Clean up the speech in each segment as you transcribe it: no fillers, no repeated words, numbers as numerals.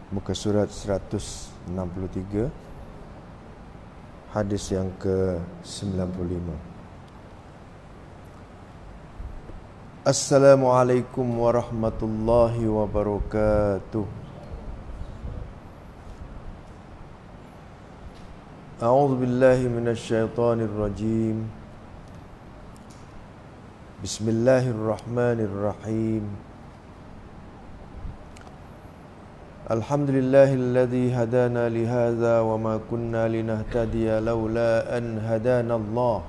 muka surat 163, hadis yang ke-95. Assalamualaikum warahmatullahi wabarakatuh. A'udzu billahi minasyaitonir rajim. Bismillahirrahmanirrahim. Alhamdulillahilladzi hadana li hadza wa ma kunna linahtadiya laula an hadanallah.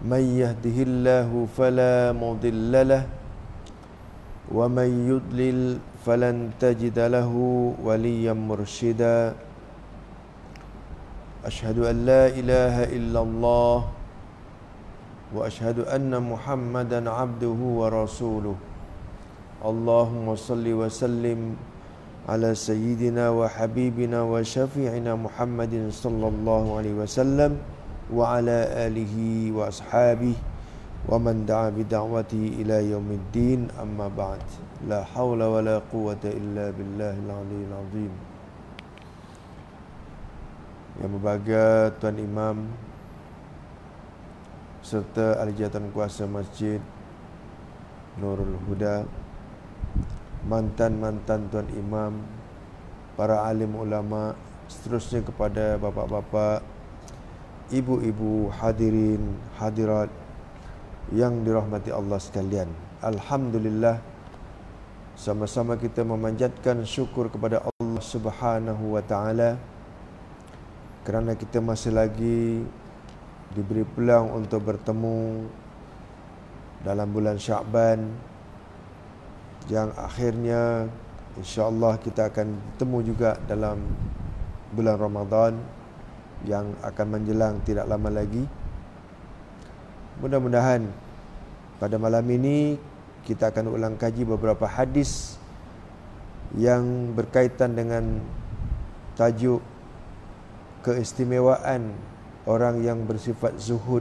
May yahdihillahu fala mudilla lahu wa may yudlil falan tajida lahu waliyyan mursyida. Asyhadu an la ilaha illallah wa asyhadu anna Muhammadan abduhu wa rasuluh. Allahumma salli wa sallim ala sayyidina wa habibina wa syafi'ina Muhammadin sallallahu alaihi wasallam wa ala alihi wa ashabihi wa man da'a bi da'watihi ila yaumiddin, amma ba'd. La haula wa la quwwata illa billahil aliyyil azim. Yang berbahagia Tuan Imam serta ahli jawatan kuasa Masjid Nurul Huda, mantan-mantan Tuan Imam, para alim ulama, seterusnya kepada bapa-bapa, ibu-ibu, hadirin, hadirat yang dirahmati Allah sekalian. Alhamdulillah, sama-sama kita memanjatkan syukur kepada Allah Subhanahu wa taala kerana kita masih lagi diberi peluang untuk bertemu dalam bulan Sya'ban, yang akhirnya insya-Allah kita akan bertemu juga dalam bulan Ramadan yang akan menjelang tidak lama lagi. Mudah-mudahan pada malam ini kita akan ulang kaji beberapa hadis yang berkaitan dengan tajuk keistimewaan orang yang bersifat zuhud.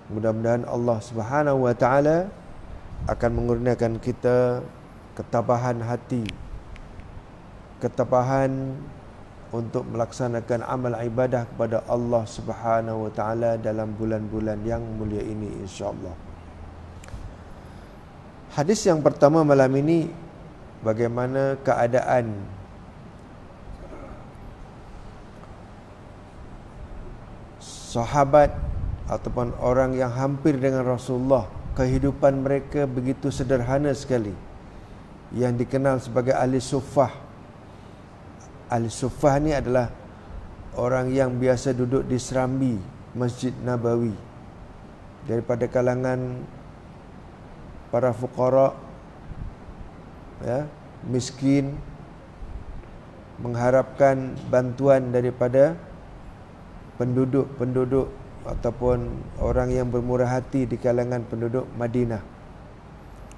Mudah-mudahan Allah Subhanahu wa taala akan mengurniakan kita ketabahan hati, ketabahan untuk melaksanakan amal ibadah kepada Allah Subhanahu wa taala dalam bulan-bulan yang mulia ini, insya-Allah. Hadis yang pertama malam ini, bagaimana keadaan sahabat ataupun orang yang hampir dengan Rasulullah. Kehidupan mereka begitu sederhana sekali, yang dikenal sebagai ahli suffah. Ahli suffah ni adalah orang yang biasa duduk di serambi Masjid Nabawi, daripada kalangan para fuqara, ya, miskin, mengharapkan bantuan daripada penduduk ataupun orang yang bermurah hati di kalangan penduduk Madinah,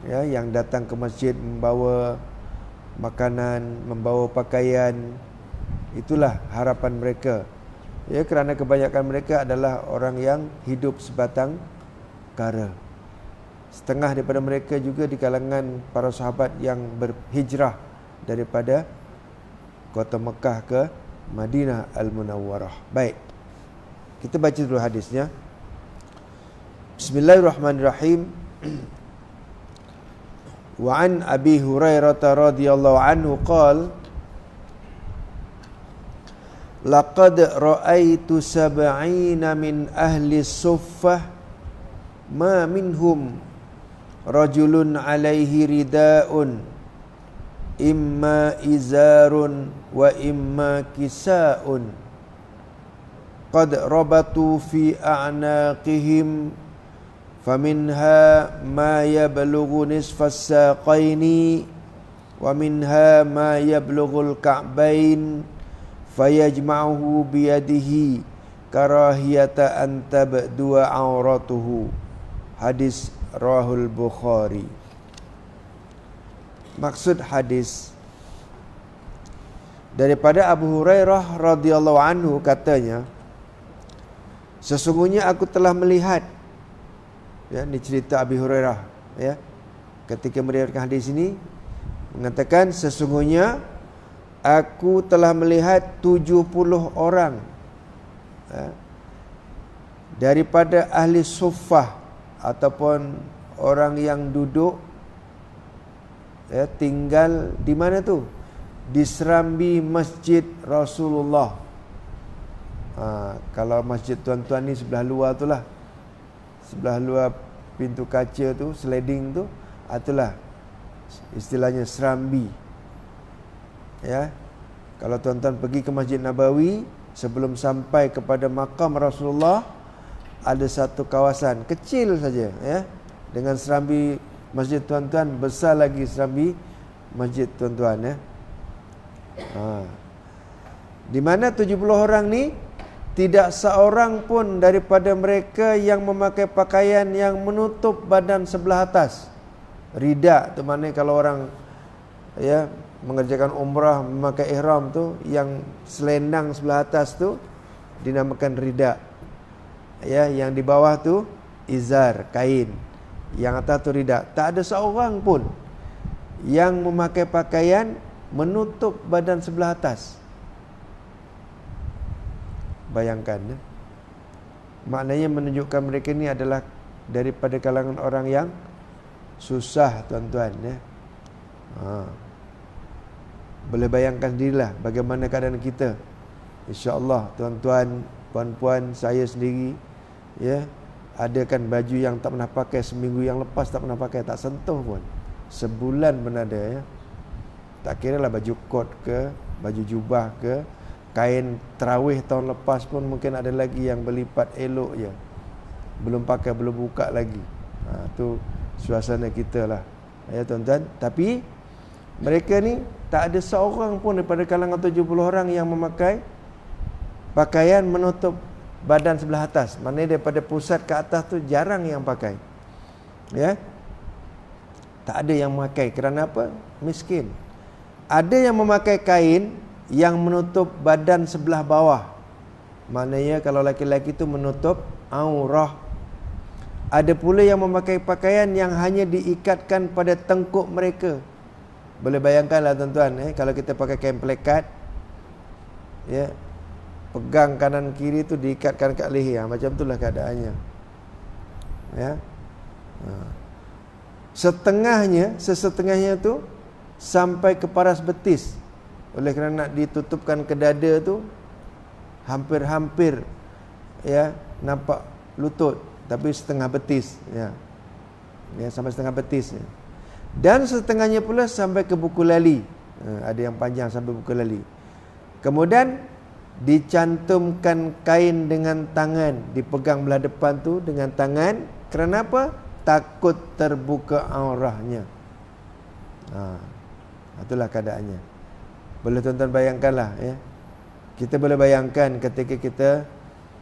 ya, yang datang ke masjid membawa makanan, membawa pakaian. Itulah harapan mereka, ya, kerana kebanyakan mereka adalah orang yang hidup sebatang kara. Setengah daripada mereka juga di kalangan para sahabat yang berhijrah daripada kota Mekah ke Madinah Al-Munawwarah. Baik, kita baca dulu hadisnya. Bismillahirrahmanirrahim. Wa an Abi Hurairah radhiyallahu anhu qala laqad ra'aitu sab'ina min ahli suffah ma minhum rajulun alaihi rida'un imma izarun wa imma kisa'un qad rabatu fi a'naqihim faminha ma yablughu nisfas saqaini wa minha ma yablughul ka'bain fayajma'uhu biyadihi karahiyata an tabdu auratuhu. Hadis rawahul Bukhari. Maksud hadis daripada Abu Hurairah radhiyallahu anhu, katanya, sesungguhnya aku telah melihat, ya, ini cerita Abi Hurairah, ya, ketika meriwayatkan hadis ini, mengatakan sesungguhnya aku telah melihat 70 orang daripada ahli suffah ataupun orang yang duduk tinggal di mana tu? Di serambi masjid Rasulullah. Kalau masjid tuan-tuan ni sebelah luar tu lah, sebelah luar pintu kaca tu, sliding tu, itulah istilahnya serambi. Ya. Kalau tuan-tuan pergi ke Masjid Nabawi, sebelum sampai kepada makam Rasulullah, ada satu kawasan kecil saja, ya, dengan serambi masjid tuan-tuan, besar lagi serambi masjid tuan-tuan, ya. Di mana 70 orang ni tidak seorang pun daripada mereka yang memakai pakaian yang menutup badan sebelah atas. Rida tu maknanya kalau orang ya mengerjakan umrah memakai ihram tu, yang selendang sebelah atas tu dinamakan rida. Ya, yang di bawah tu izar, kain. Yang atas tu rida. Tak ada seorang pun yang memakai pakaian menutup badan sebelah atas. Bayangkan, ya? Maknanya menunjukkan mereka ni adalah daripada kalangan orang yang susah, tuan-tuan, ya. Boleh bayangkan dirilah bagaimana keadaan kita. InsyaAllah tuan-tuan, puan-puan, saya sendiri, ya, adakan baju yang tak pernah pakai, seminggu yang lepas tak pernah pakai, tak sentuh pun. Sebulan pun ada, ya. Tak kira lah baju kot ke, baju jubah ke, kain terawih tahun lepas pun mungkin ada lagi yang berlipat elok je, belum pakai, belum buka lagi. Tu suasana kita lah, ya tuan-tuan. Tapi mereka ni tak ada seorang pun daripada kalangan 70 orang yang memakai pakaian menutup badan sebelah atas. Maknanya daripada pusat ke atas tu jarang yang pakai, ya. Tak ada yang memakai. Kerana apa? Miskin. Ada yang memakai kain yang menutup badan sebelah bawah. Maknanya kalau laki-laki tu menutup aurah. Ada pula yang memakai pakaian yang hanya diikatkan pada tengkuk mereka. Boleh bayangkanlah tuan-tuan, kalau kita pakai kain plekat, ya, pegang kanan kiri tu diikatkan kat leher, macam itulah keadaannya, ya. Sesetengahnya tu sampai ke paras betis. Oleh kerana nak ditutupkan ke dada tu, hampir-hampir, ya, nampak lutut, tapi setengah betis, ya, sampai setengah betis, ya. Dan setengahnya pula sampai ke buku lali. Ada yang panjang sampai buku lali. Kemudian dicantumkan kain dengan tangan, dipegang belah depan tu dengan tangan. Kerana apa? Takut terbuka aurahnya. Itulah keadaannya. Boleh tuan-tuan bayangkanlah, ya. Kita boleh bayangkan ketika kita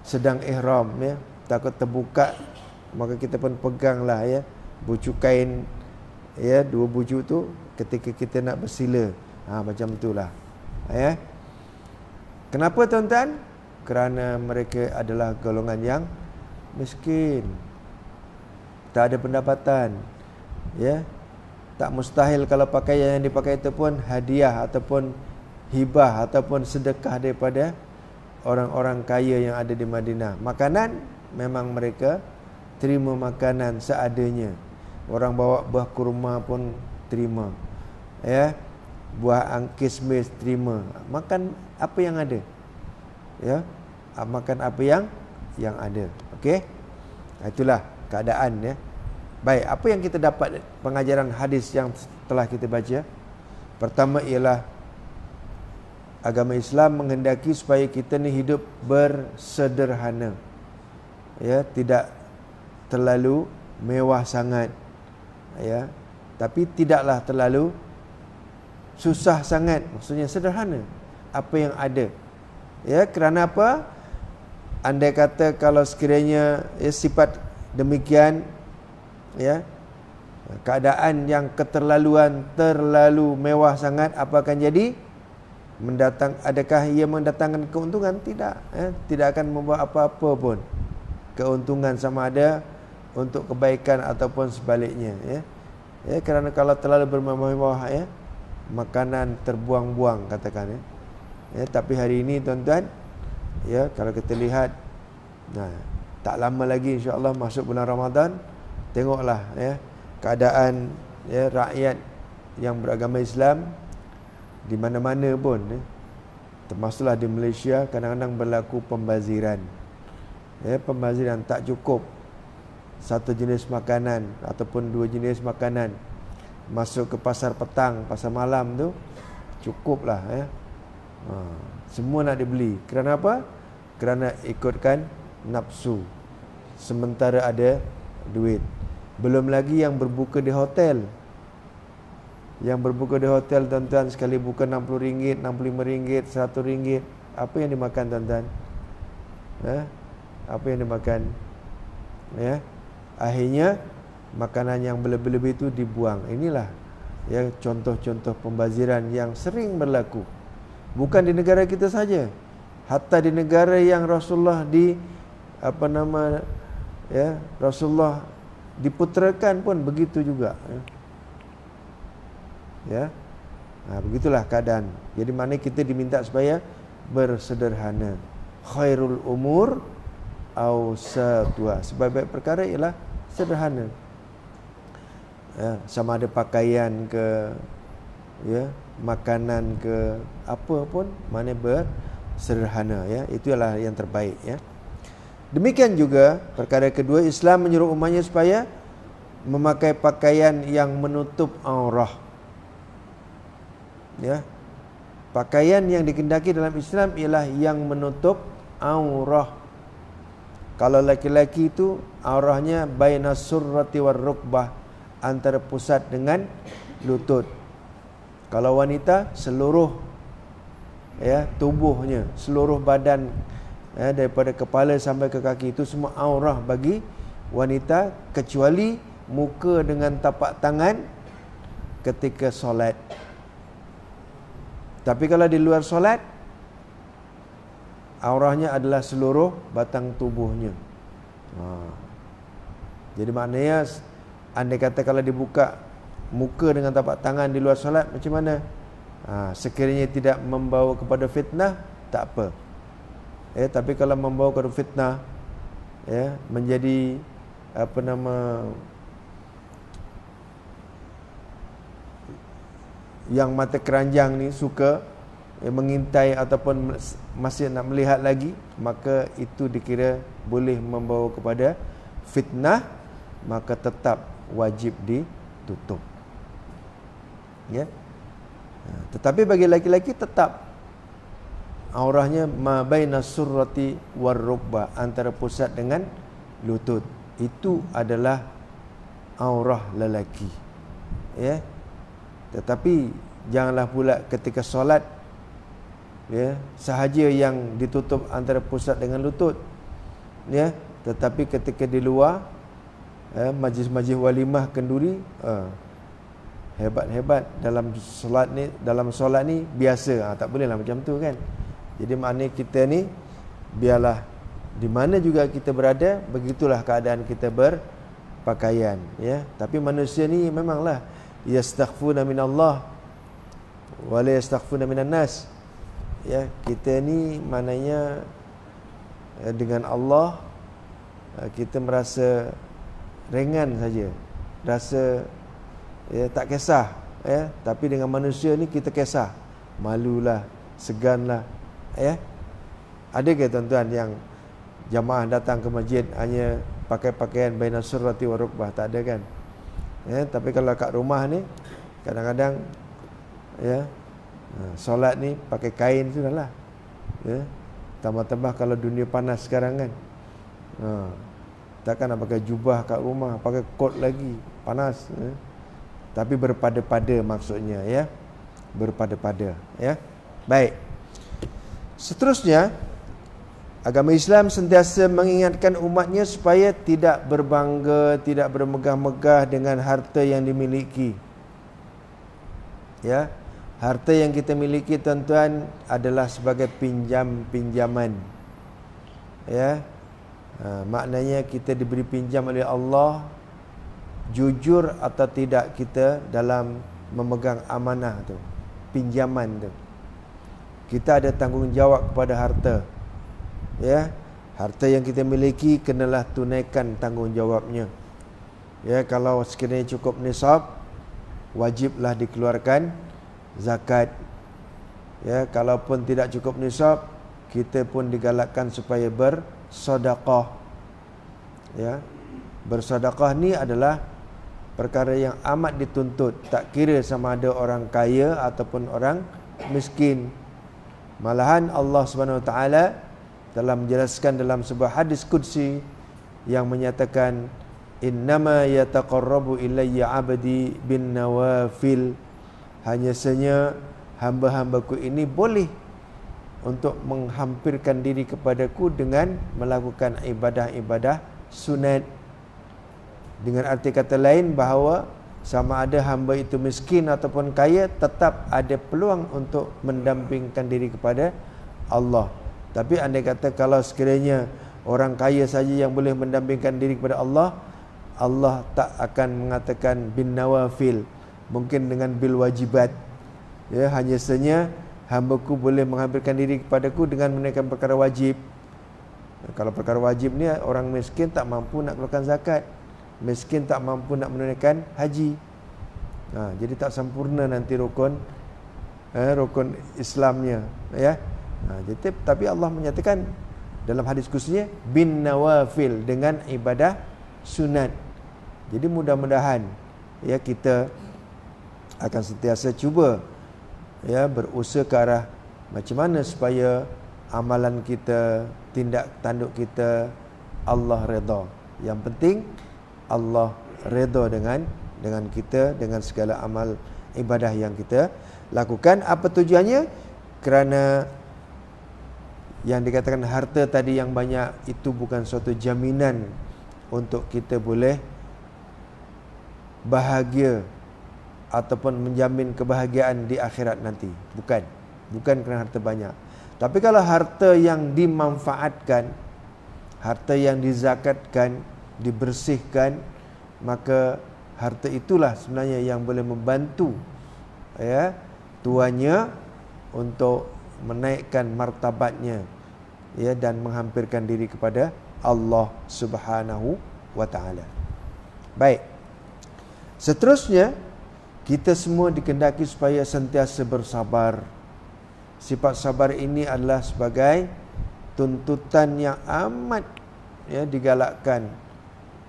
sedang ihram, ya, takut terbuka, maka kita pun peganglah, ya, bucu kain, ya, dua bucu tu ketika kita nak bersila. Macam itulah, ya. Kenapa tuan-tuan? Kerana mereka adalah golongan yang miskin, tak ada pendapatan, ya. Tak mustahil kalau pakaian yang dipakai itu pun hadiah ataupun hibah ataupun sedekah daripada orang-orang kaya yang ada di Madinah. Makanan memang mereka terima makanan seadanya. Orang bawa buah kurma pun terima, ya. Buah kismis terima. Makan apa yang ada, ya. Makan apa yang ada. Okey. Itulah keadaan, ya. Baik, apa yang kita dapat pengajaran hadis yang telah kita baca? Pertama ialah agama Islam menghendaki supaya kita ni hidup bersederhana, ya, tidak terlalu mewah sangat, ya, tapi tidaklah terlalu susah sangat. Maksudnya sederhana apa yang ada, ya. Kerana apa? Andai kata kalau sekiranya, ya, sifat demikian, ya, keadaan yang keterlaluan, terlalu mewah sangat, apa akan jadi? Adakah ia mendatangkan keuntungan? Tidak, ya. Tidak akan membawa apa-apa pun keuntungan, sama ada untuk kebaikan ataupun sebaliknya, ya. Ya, kerana kalau terlalu bermewah, ya, makanan terbuang-buang katakan tapi hari ini tuan-tuan kalau kita lihat tak lama lagi insya-Allah masuk bulan Ramadan, tengoklah keadaan rakyat yang beragama Islam di mana-mana pun termasuklah di Malaysia kadang-kadang berlaku pembaziran. Pembaziran tak cukup satu jenis makanan ataupun dua jenis makanan masuk ke pasar petang, pasar malam tu cukuplah semua nak dibeli. Kerana apa? Kerana ikutkan nafsu sementara ada duit. Belum lagi yang berbuka di hotel. Yang berbuka di hotel tuan-tuan, sekali buka RM60, RM65, RM100. Apa yang dimakan tuan-tuan? Apa yang dimakan? Akhirnya makanan yang berlebih-lebih itu dibuang. Inilah contoh-contoh pembaziran yang sering berlaku. Bukan di negara kita saja, hatta di negara yang Rasulullah Rasulullah diputerakan pun begitu juga. Begitulah keadaan. Jadi mana kita diminta supaya bersederhana. Khairul umur awsatuha. Sebaik-baik perkara ialah sederhana. Sama ada pakaian ke makanan ke apa pun, mana bersederhana itu ialah yang terbaik Demikian juga perkara kedua, Islam menyuruh umatnya supaya memakai pakaian yang menutup aurah. Pakaian yang dikehendaki dalam Islam ialah yang menutup aurah. Kalau laki-laki itu aurahnya bainas surrati war rukbah, antara pusat dengan lutut. Kalau wanita seluruh tubuhnya, seluruh badan daripada kepala sampai ke kaki itu semua aurah bagi wanita, kecuali muka dengan tapak tangan ketika solat. Tapi kalau di luar solat, aurahnya adalah seluruh batang tubuhnya. Jadi maknanya andai kata kalau dibuka muka dengan tapak tangan di luar solat, macam mana? Sekiranya tidak membawa kepada fitnah, tak apa. Tapi kalau membawa kepada fitnah, menjadi yang mata keranjang ni suka mengintai ataupun masih nak melihat lagi, maka itu dikira boleh membawa kepada fitnah, maka tetap wajib ditutup. Tetapi bagi laki-laki tetap aurahnya ma bainas surrati war rukbah, antara pusat dengan lutut. Itu adalah aurah lelaki. Tetapi janganlah pula ketika solat sahaja yang ditutup antara pusat dengan lutut. Tetapi ketika di luar majlis-majlis walimah kenduri, hebat-hebat dalam solat ni biasa. Tak bolehlah macam tu kan. Jadi maknanya kita ni biarlah di mana juga kita berada, begitulah keadaan kita berpakaian. Tapi manusia ni memanglah yastaghfuna minallah wa la yastaghfuna minan nas. Kita ni maknanya dengan Allah kita merasa ringan saja, rasa tak kisah, tapi dengan manusia ni kita kisah, malulah, seganlah. Ada ke tuan-tuan yang jamaah datang ke masjid hanya pakai pakaian bainas surrati wa rukbah? Tak ada kan? Tapi kalau kat rumah ni kadang-kadang solat ni pakai kain sudahlah. Tambah-tambah kalau dunia panas sekarang kan, takkan nak pakai jubah kat rumah, pakai kot lagi, panas. Tapi berpada-pada maksudnya, berpada-pada. Baik. Seterusnya, agama Islam sentiasa mengingatkan umatnya supaya tidak berbangga, tidak bermegah-megah dengan harta yang dimiliki. Harta yang kita miliki tuan-tuan adalah sebagai pinjaman. Maknanya kita diberi pinjam oleh Allah, jujur atau tidak kita dalam memegang amanah tu. pinjaman tu. Kita ada tanggungjawab kepada harta. Ya, harta yang kita miliki kenalah tunaikan tanggungjawabnya. Ya, kalau sekiranya cukup nisab, wajiblah dikeluarkan zakat. Ya, kalaupun tidak cukup nisab, kita pun digalakkan supaya bersedekah. Ya, bersedekah ni adalah perkara yang amat dituntut, tak kira sama ada orang kaya ataupun orang miskin. Malahan Allah Subhanahu Wa Taala telah menjelaskan dalam sebuah hadis qudsi yang menyatakan, innama yataqarrabu ilayya 'abdi bin nawafil, hanya saja hamba-hambaku ini boleh untuk menghampirkan diri kepadaku dengan melakukan ibadah-ibadah sunat. Dengan arti kata lain bahawa sama ada hamba itu miskin ataupun kaya, tetap ada peluang untuk mendampingkan diri kepada Allah. Tapi andai kata kalau sekiranya orang kaya saja yang boleh mendampingkan diri kepada Allah, Allah tak akan mengatakan bin nawafil, mungkin dengan bil wajibat. Ya, hanya saja hamba-Ku boleh menghampirkan diri kepadaku dengan menunaikan perkara wajib. Kalau perkara wajib ni, orang miskin tak mampu nak keluarkan zakat, miskin tak mampu nak menunaikan haji. Jadi tak sempurna nanti rukun Islamnya, ya. Jadi, tapi Allah menyatakan dalam hadis kursinya bin nawafil, dengan ibadah sunat. Jadi mudah-mudahan ya kita akan sentiasa cuba ya berusaha ke arah macam mana supaya amalan kita, tindak tanduk kita Allah redha. Yang penting Allah redha dengan kita, dengan segala amal ibadah yang kita lakukan. Apa tujuannya? Kerana yang dikatakan harta tadi yang banyak itu bukan suatu jaminan untuk kita boleh bahagia ataupun menjamin kebahagiaan di akhirat nanti. Bukan kerana harta banyak. Tapi kalau harta yang dimanfaatkan, harta yang dizakatkan, dibersihkan, maka harta itulah sebenarnya yang boleh membantu ya tuannya untuk menaikkan martabatnya ya dan menghampirkan diri kepada Allah Subhanahu wa taala. Baik. Seterusnya, kita semua dikehendaki supaya sentiasa bersabar. Sifat sabar ini adalah sebagai tuntutan yang amat ya digalakkan.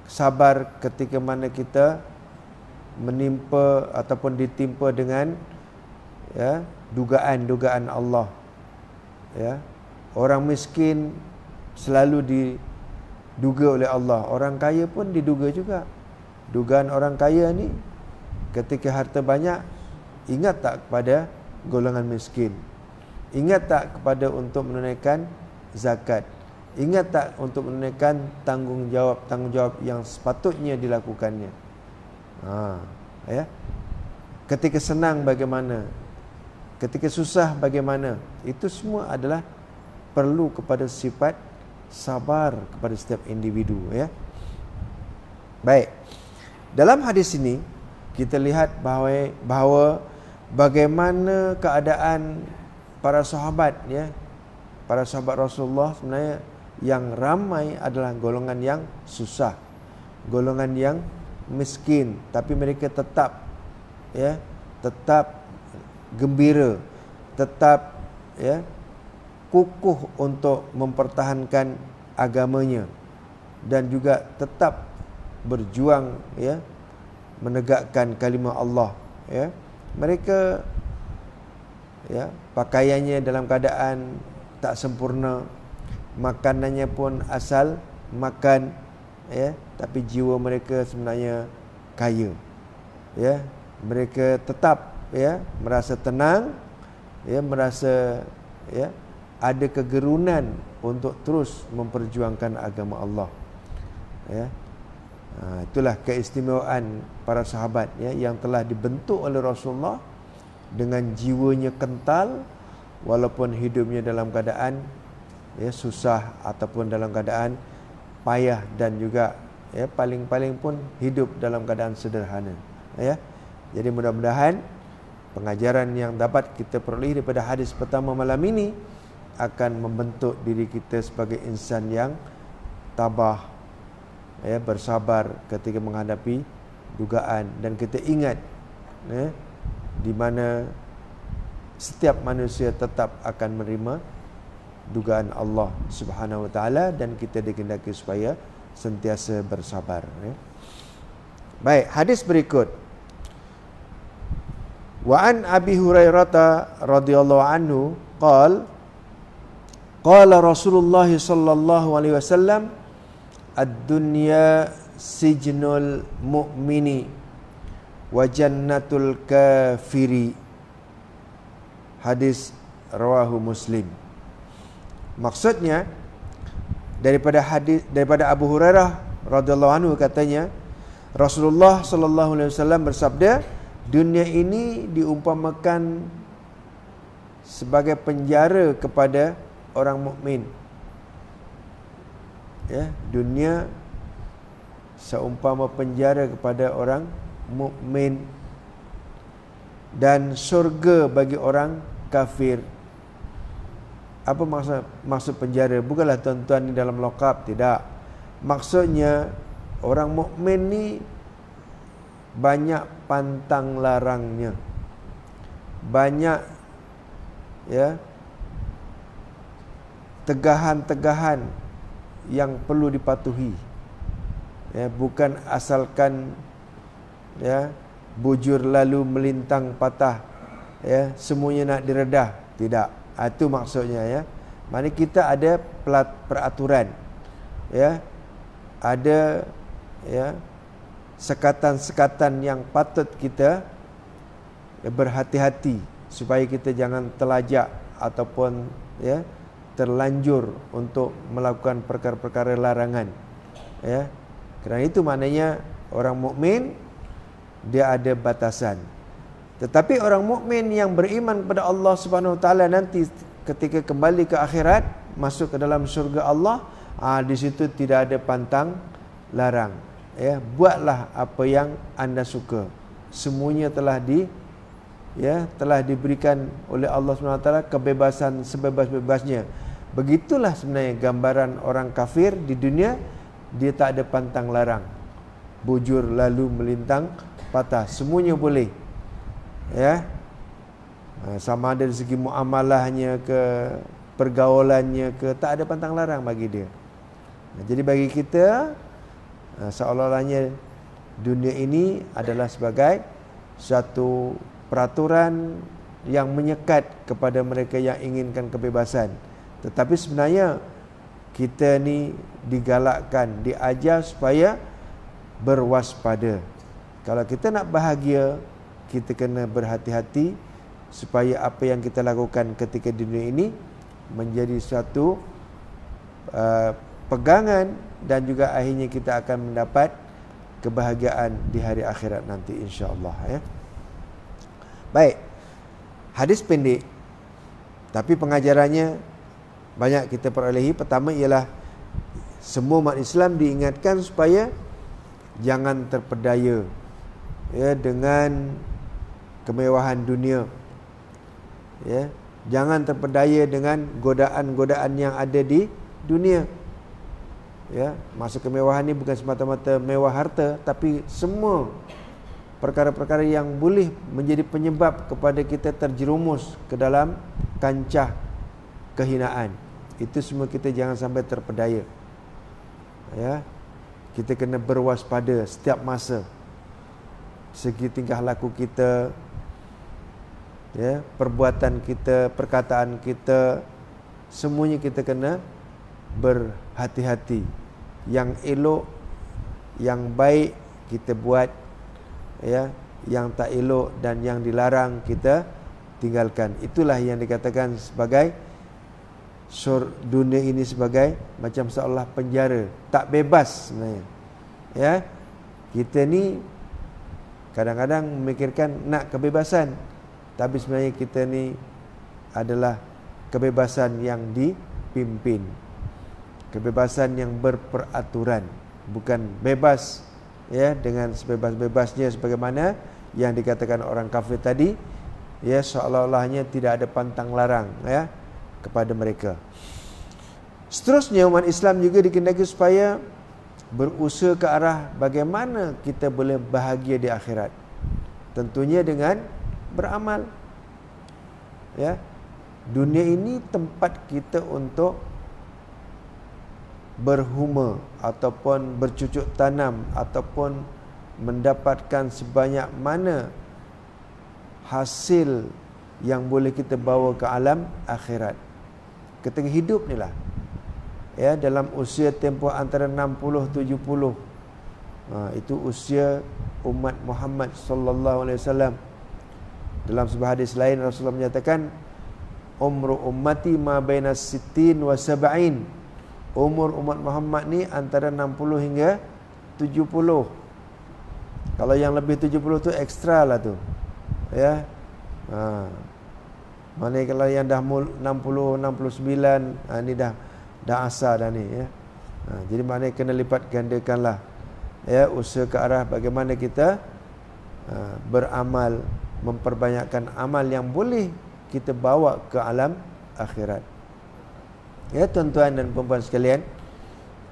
Sabar ketika mana kita menimpa ataupun ditimpa dengan ya dugaan-dugaan Allah. Ya. Orang miskin selalu diduga oleh Allah. Orang kaya pun diduga juga. Dugaan orang kaya ni, ketika harta banyak, ingat tak kepada golongan miskin? Ingat tak kepada untuk menunaikan zakat? Ingat tak untuk menunaikan tanggungjawab yang sepatutnya dilakukannya? Ya. Ketika senang bagaimana? Ketika susah bagaimana? Itu semua adalah perlu kepada sifat sabar kepada setiap individu, ya. Baik. Dalam hadis ini kita lihat bahawa bagaimana keadaan para sahabat, ya. Para sahabat Rasulullah sebenarnya yang ramai adalah golongan yang susah, golongan yang miskin, tapi mereka tetap gembira, tetap kukuh untuk mempertahankan agamanya dan juga tetap berjuang menegakkan kalimah Allah. Mereka pakaiannya dalam keadaan tak sempurna, makanannya pun asal makan, tapi jiwa mereka sebenarnya kaya. Mereka tetap merasa tenang, merasa ada kegerunan untuk terus memperjuangkan agama Allah. Itulah keistimewaan para sahabat yang telah dibentuk oleh Rasulullah dengan jiwanya kental walaupun hidupnya dalam keadaan susah ataupun dalam keadaan payah, dan juga paling-paling pun hidup dalam keadaan sederhana. Jadi mudah-mudahan pengajaran yang dapat kita peroleh daripada hadis pertama malam ini akan membentuk diri kita sebagai insan yang tabah, bersabar ketika menghadapi dugaan, dan kita ingat di mana setiap manusia tetap akan menerima dugaan Allah Subhanahu wa taala, dan kita dikehendaki supaya sentiasa bersabar. Baik, hadis berikut. Wa an Abi Hurairah radhiyallahu anhu qala Rasulullah sallallahu alaihi wasallam ad-dunya sijnul mu'mini wa jannatul kafiri. Hadis rawahu Muslim. Maksudnya daripada Abu Hurairah radhiyallahu anhu katanya, Rasulullah sallallahu alaihi wasallam bersabda, dunia ini diumpamakan sebagai penjara kepada orang mukmin. Dunia seumpama penjara kepada orang mukmin, dan syurga bagi orang kafir. Apa maksud penjara? Bukanlah tuan-tuan ni dalam lokap, tidak. Maksudnya orang mukmin ni banyak pantang larangnya, banyak tegahan-tegahan yang perlu dipatuhi. Bukan asalkan bujur lalu melintang patah, semuanya nak diredah, tidak. Itu maksudnya. Maksudnya kita ada peraturan, ada sekatan-sekatan yang patut kita berhati-hati supaya kita jangan terlajak ataupun terlanjur untuk melakukan perkara-perkara larangan. Kerana itu maknanya orang mukmin dia ada batasan. Tetapi orang mukmin yang beriman kepada Allah Subhanahu Wa Taala nanti ketika kembali ke akhirat, masuk ke dalam syurga Allah, di situ tidak ada pantang larang. Buatlah apa yang anda suka. Semuanya telah diberikan oleh Allah Subhanahu Wa Taala kebebasan sebebas-bebasnya. Begitulah sebenarnya gambaran orang kafir di dunia. Dia tak ada pantang larang, bujur lalu melintang patah, semuanya boleh. Sama ada dari segi muamalahnya ke, pergaulannya ke, tak ada pantang larang bagi dia. Jadi bagi kita, seolah-olahnya dunia ini adalah sebagai satu peraturan yang menyekat kepada mereka yang inginkan kebebasan. Tetapi sebenarnya kita ni digalakkan, diajar supaya berwaspada. Kalau kita nak bahagia, kita kena berhati-hati supaya apa yang kita lakukan ketika di dunia ini menjadi satu pegangan, dan juga akhirnya kita akan mendapat kebahagiaan di hari akhirat nanti, insya-Allah. Baik, hadis pendek tapi pengajarannya banyak kita perolehi. Pertama ialah semua umat Islam diingatkan supaya jangan terpedaya dengan kemewahan dunia. Jangan terpedaya dengan godaan-godaan yang ada di dunia. Maksud kemewahan ni bukan semata-mata mewah harta, tapi semua perkara-perkara yang boleh menjadi penyebab kepada kita terjerumus ke dalam kancah kehinaan. Itu semua kita jangan sampai terpedaya. Kita kena berwaspada setiap masa. Segi tingkah laku kita, perbuatan kita, perkataan kita, semuanya kita kena berhati-hati. Yang elok, yang baik kita buat, yang tak elok dan yang dilarang kita tinggalkan. Itulah yang dikatakan sebagai dunia ini sebagai macam seolah penjara, tak bebas sebenarnya. Kita ni kadang-kadang memikirkan nak kebebasan, tapi sebenarnya kita ni adalah kebebasan yang dipimpin, kebebasan yang berperaturan, bukan bebas dengan sebebas-bebasnya sebagaimana yang dikatakan orang kafir tadi. ya, seolah-olahnya tidak ada pantang larang ya kepada mereka. Seterusnya, umat Islam juga dikehendaki supaya berusaha ke arah bagaimana kita boleh bahagia di akhirat. Tentunya dengan beramal. Ya. Dunia ini tempat kita untuk berhuma ataupun bercucuk tanam ataupun mendapatkan sebanyak mana hasil yang boleh kita bawa ke alam akhirat. Ketika hidup ni lah, ya, dalam usia tempoh antara 60-70, itu usia umat Muhammad sallallahu alaihi wasallam. Dalam sebuah hadis lain Rasulullah menyatakan, umru ummati ma baina sittin wa sab'in. Umur umat Muhammad ni antara 60 hingga 70. Kalau yang lebih 70 tu ekstra lah tu. Ya. Mana kalau yang dah 60, 69, ni dah asar dah ni ya. Jadi maknanya kena lipat gandakanlah ya usaha ke arah bagaimana kita beramal, memperbanyakkan amal yang boleh kita bawa ke alam akhirat. Ya, tuan-tuan dan puan-puan sekalian,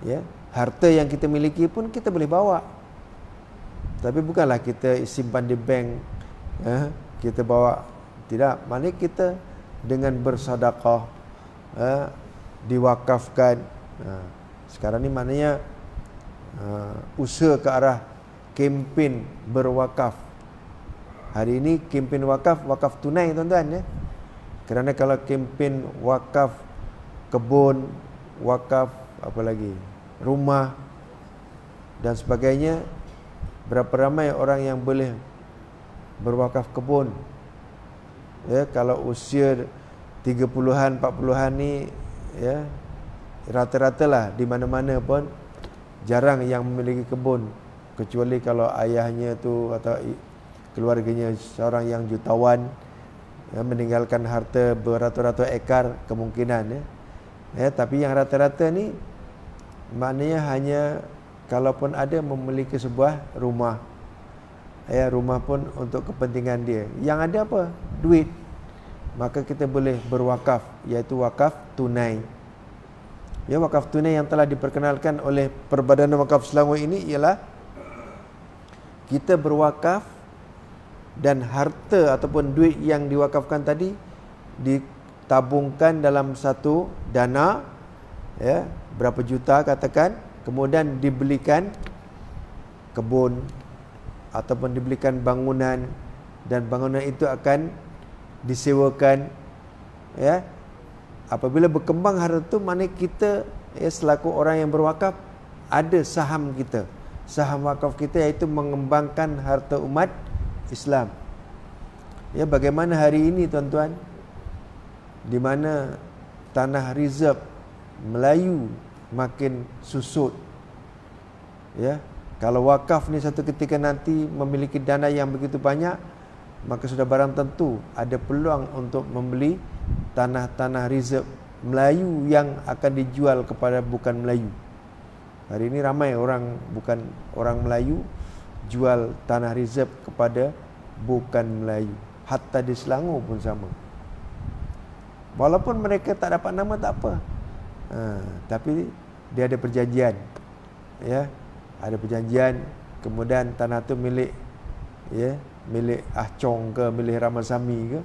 ya, harta yang kita miliki pun kita boleh bawa. Tapi bukanlah kita simpan di bank, ya, kita bawa. Tidak, maknanya kita dengan bersedekah, diwakafkan. Sekarang ni maknanya usaha ke arah kempen berwakaf. Hari ini kempen wakaf tunai tuan-tuan ya. Kerana kalau kempen wakaf kebun, wakaf apa lagi, rumah dan sebagainya, berapa ramai orang yang boleh berwakaf kebun. Ya, kalau usia 30-an, 40-an ni ya, rata-rata lah di mana-mana pun jarang yang memiliki kebun, kecuali kalau ayahnya tu atau keluarganya seorang yang jutawan, ya, meninggalkan harta beratus-ratus ekar kemungkinan ya. Ya, tapi yang rata-rata ni maknanya hanya kalaupun ada memiliki sebuah rumah. Ya, rumah pun untuk kepentingan dia. Yang ada apa? Duit. Maka kita boleh berwakaf, iaitu wakaf tunai. Ya, wakaf tunai yang telah diperkenalkan oleh Perbadanan Wakaf Selangor ini ialah kita berwakaf dan harta ataupun duit yang diwakafkan tadi ditabungkan dalam satu dana, ya, berapa juta katakan, kemudian dibelikan kebun ataupun dibelikan bangunan, dan bangunan itu akan disewakan. Ya, apabila berkembang harta itu, maknanya kita ya, selaku orang yang berwakaf ada saham kita, saham wakaf kita, iaitu mengembangkan harta umat Islam. Ya, bagaimana hari ini tuan-tuan, di mana tanah reserve Melayu makin susut. Ya, kalau wakaf ni satu ketika nanti memiliki dana yang begitu banyak, maka sudah barang tentu ada peluang untuk membeli tanah-tanah reserve Melayu yang akan dijual kepada bukan Melayu. Hari ini ramai orang bukan orang Melayu jual tanah reserve kepada bukan Melayu. Hatta di Selangor pun sama. Walaupun mereka tak dapat nama tak apa. Tapi dia ada perjanjian. Ya, ada perjanjian, kemudian tanah tu milik, ya, milik Ah Chong ke, milik Ramasamy ke.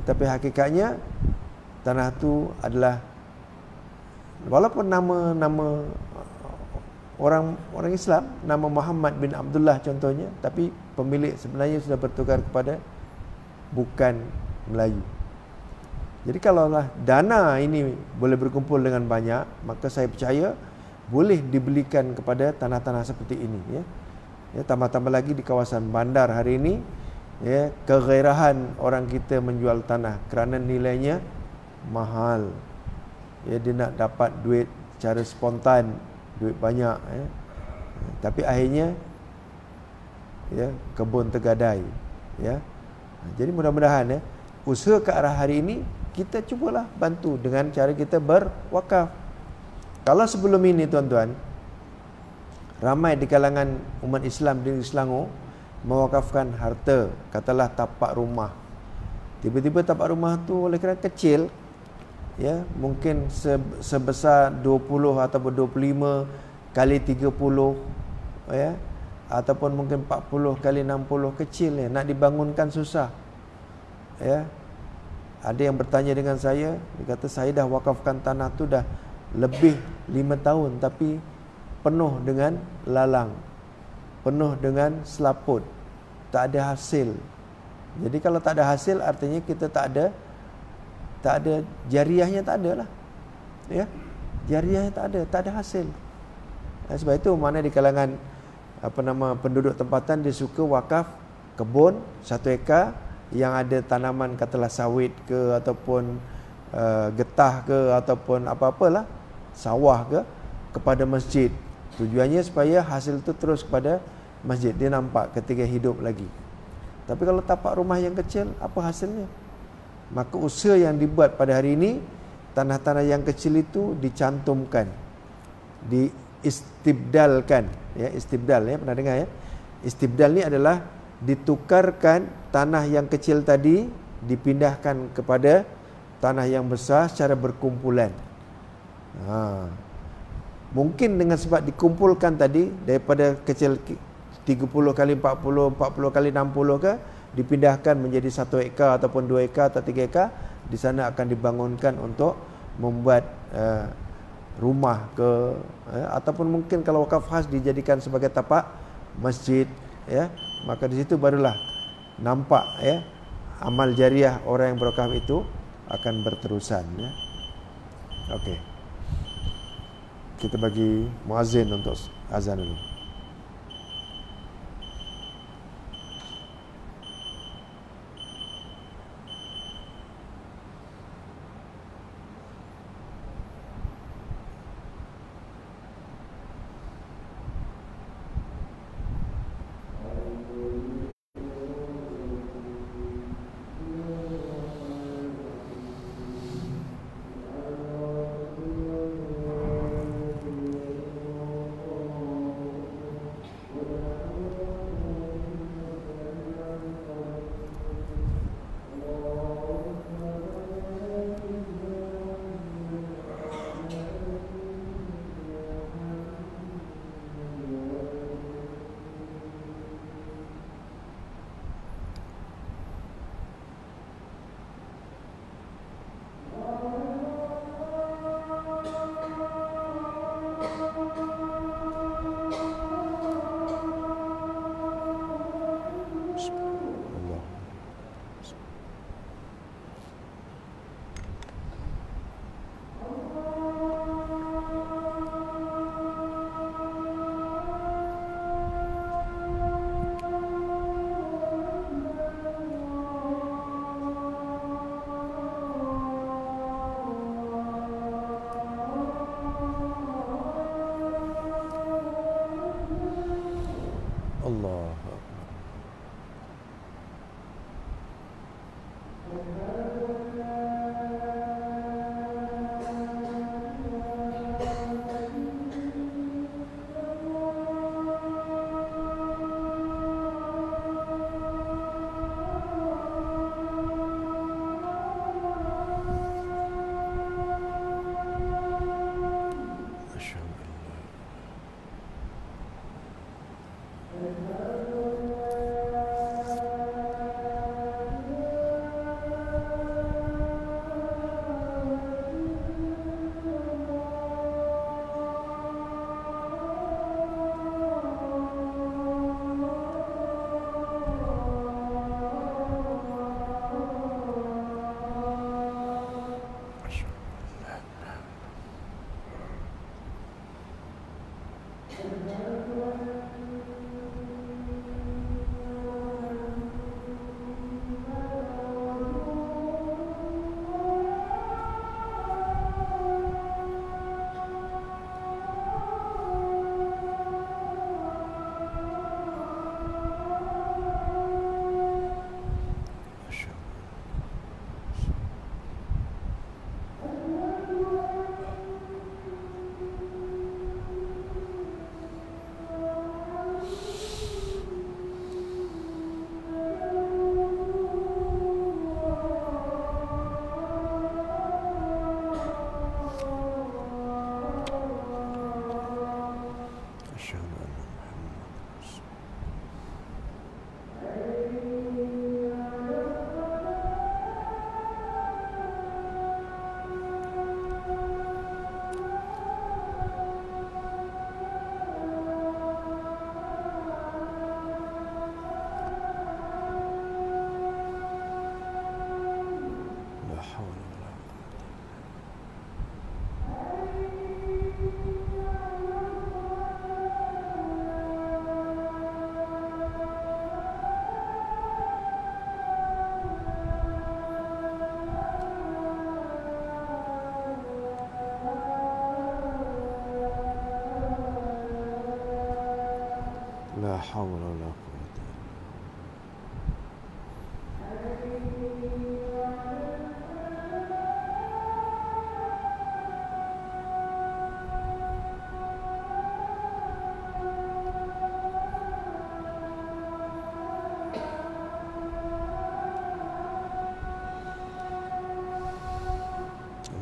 Tapi hakikatnya tanah tu adalah, walaupun nama orang Islam, nama Muhammad bin Abdullah contohnya, tapi pemilik sebenarnya sudah bertukar kepada bukan Melayu. Jadi kalaulah dana ini boleh berkumpul dengan banyak, maka saya percaya boleh dibelikan kepada tanah-tanah seperti ini ya. Ya, tambah-tambah lagi di kawasan bandar hari ini, ya, kegairahan orang kita menjual tanah kerana nilainya mahal. Ya, dia nak dapat duit secara spontan, duit banyak ya. Tapi akhirnya ya, kebun tergadai ya. Jadi mudah-mudahan ya, usaha ke arah hari ini kita cubalah bantu dengan cara kita berwakaf. Kalau sebelum ini tuan-tuan, ramai di kalangan umat Islam di Selangor mewakafkan harta, katalah tapak rumah, Tiba-tiba tapak rumah tu oleh kerana kecil, ya, mungkin sebesar 20 ataupun 25 kali 30, ya, ataupun mungkin 40 kali 60, kecil ya, nak dibangunkan susah. Ya. Ada yang bertanya dengan saya, dia kata saya dah wakafkan tanah tu dah lebih 5 tahun tapi penuh dengan lalang, penuh dengan selaput, tak ada hasil. Jadi kalau tak ada hasil artinya kita tak ada jariahnya, tak ada lah. Ya. Jariahnya tak ada hasil. Sebab itu mana di kalangan penduduk tempatan dia suka wakaf kebun 1 ekar yang ada tanaman, katalah sawit ke ataupun getah ke ataupun apa-apalah, sawah ke, kepada masjid. Tujuannya supaya hasil itu terus kepada masjid, dia nampak ketika hidup lagi. Tapi kalau tapak rumah yang kecil, apa hasilnya? Maka usaha yang dibuat pada hari ini, tanah-tanah yang kecil itu dicantumkan, diistibdalkan, ya, istibdal, ya, pernah dengar ya? Istibdal ni adalah ditukarkan tanah yang kecil tadi, dipindahkan kepada tanah yang besar secara berkumpulan. Mungkin dengan sebab dikumpulkan tadi, daripada kecil 30 kali 40, 40 kali 60 ke, dipindahkan menjadi 1 ekar ataupun 2 ekar atau 3 ekar, di sana akan dibangunkan untuk membuat rumah ke, ataupun mungkin kalau wakaf khas dijadikan sebagai tapak masjid, ya, maka di situ barulah nampak, ya, amal jariah orang yang berwakaf itu akan berterusan, ya. Okey. Kita bagi muazzin untuk azan dulu. Allah.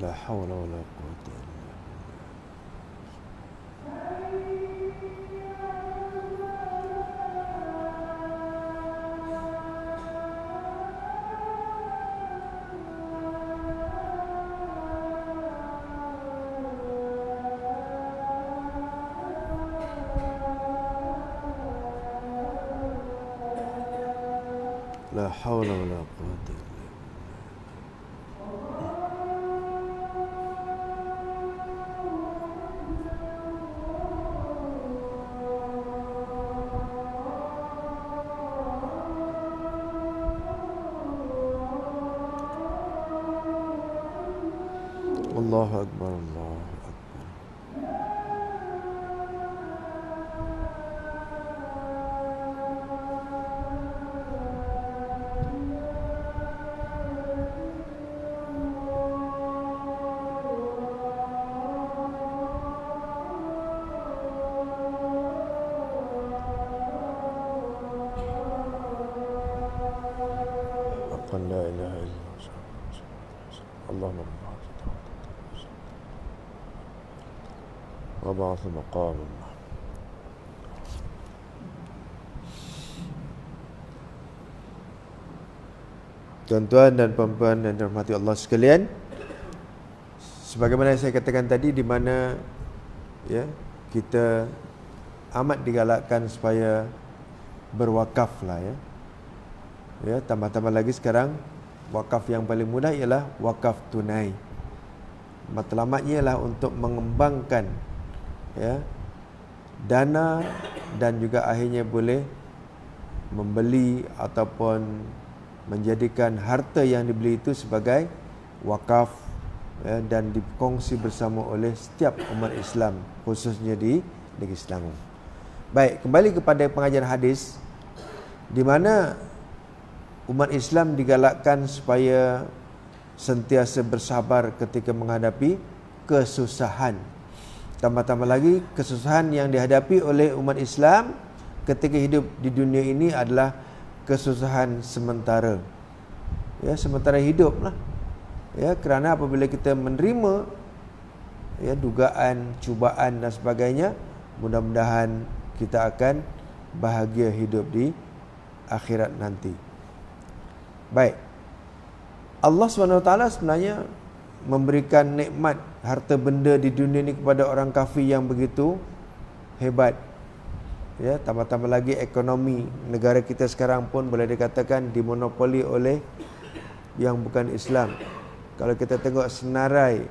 La haula wala quwwata illa la haula wala quwwata illa Allahu akbar, Allahu akbar. Aqan la ilaha illallah. Allahumma وبعث مقام. Tuan-tuan dan puan-puan yang dirahmati Allah sekalian, sebagaimana saya katakan tadi, di mana ya kita amat digalakkan supaya berwakaf lah ya. Ya, tambah-tambah lagi sekarang wakaf yang paling mudah ialah wakaf tunai. Matlamatnya ialah untuk mengembangkan ya dana dan juga akhirnya boleh membeli ataupun menjadikan harta yang dibeli itu sebagai wakaf ya, dan dikongsi bersama oleh setiap umat Islam, khususnya di negeri Selangor. Baik, kembali kepada pengajian hadis, di mana umat Islam digalakkan supaya sentiasa bersabar ketika menghadapi kesusahan. Tambah-tambah lagi, kesusahan yang dihadapi oleh umat Islam ketika hidup di dunia ini adalah kesusahan sementara. Ya, sementara hidup lah. Ya, kerana apabila kita menerima ya dugaan, cubaan dan sebagainya, mudah-mudahan kita akan bahagia hidup di akhirat nanti. Baik. Allah SWT sebenarnya memberikan nikmat harta benda di dunia ini kepada orang kafir yang begitu hebat. Ya, tambah-tambah lagi ekonomi negara kita sekarang pun boleh dikatakan dimonopoli oleh yang bukan Islam. Kalau kita tengok senarai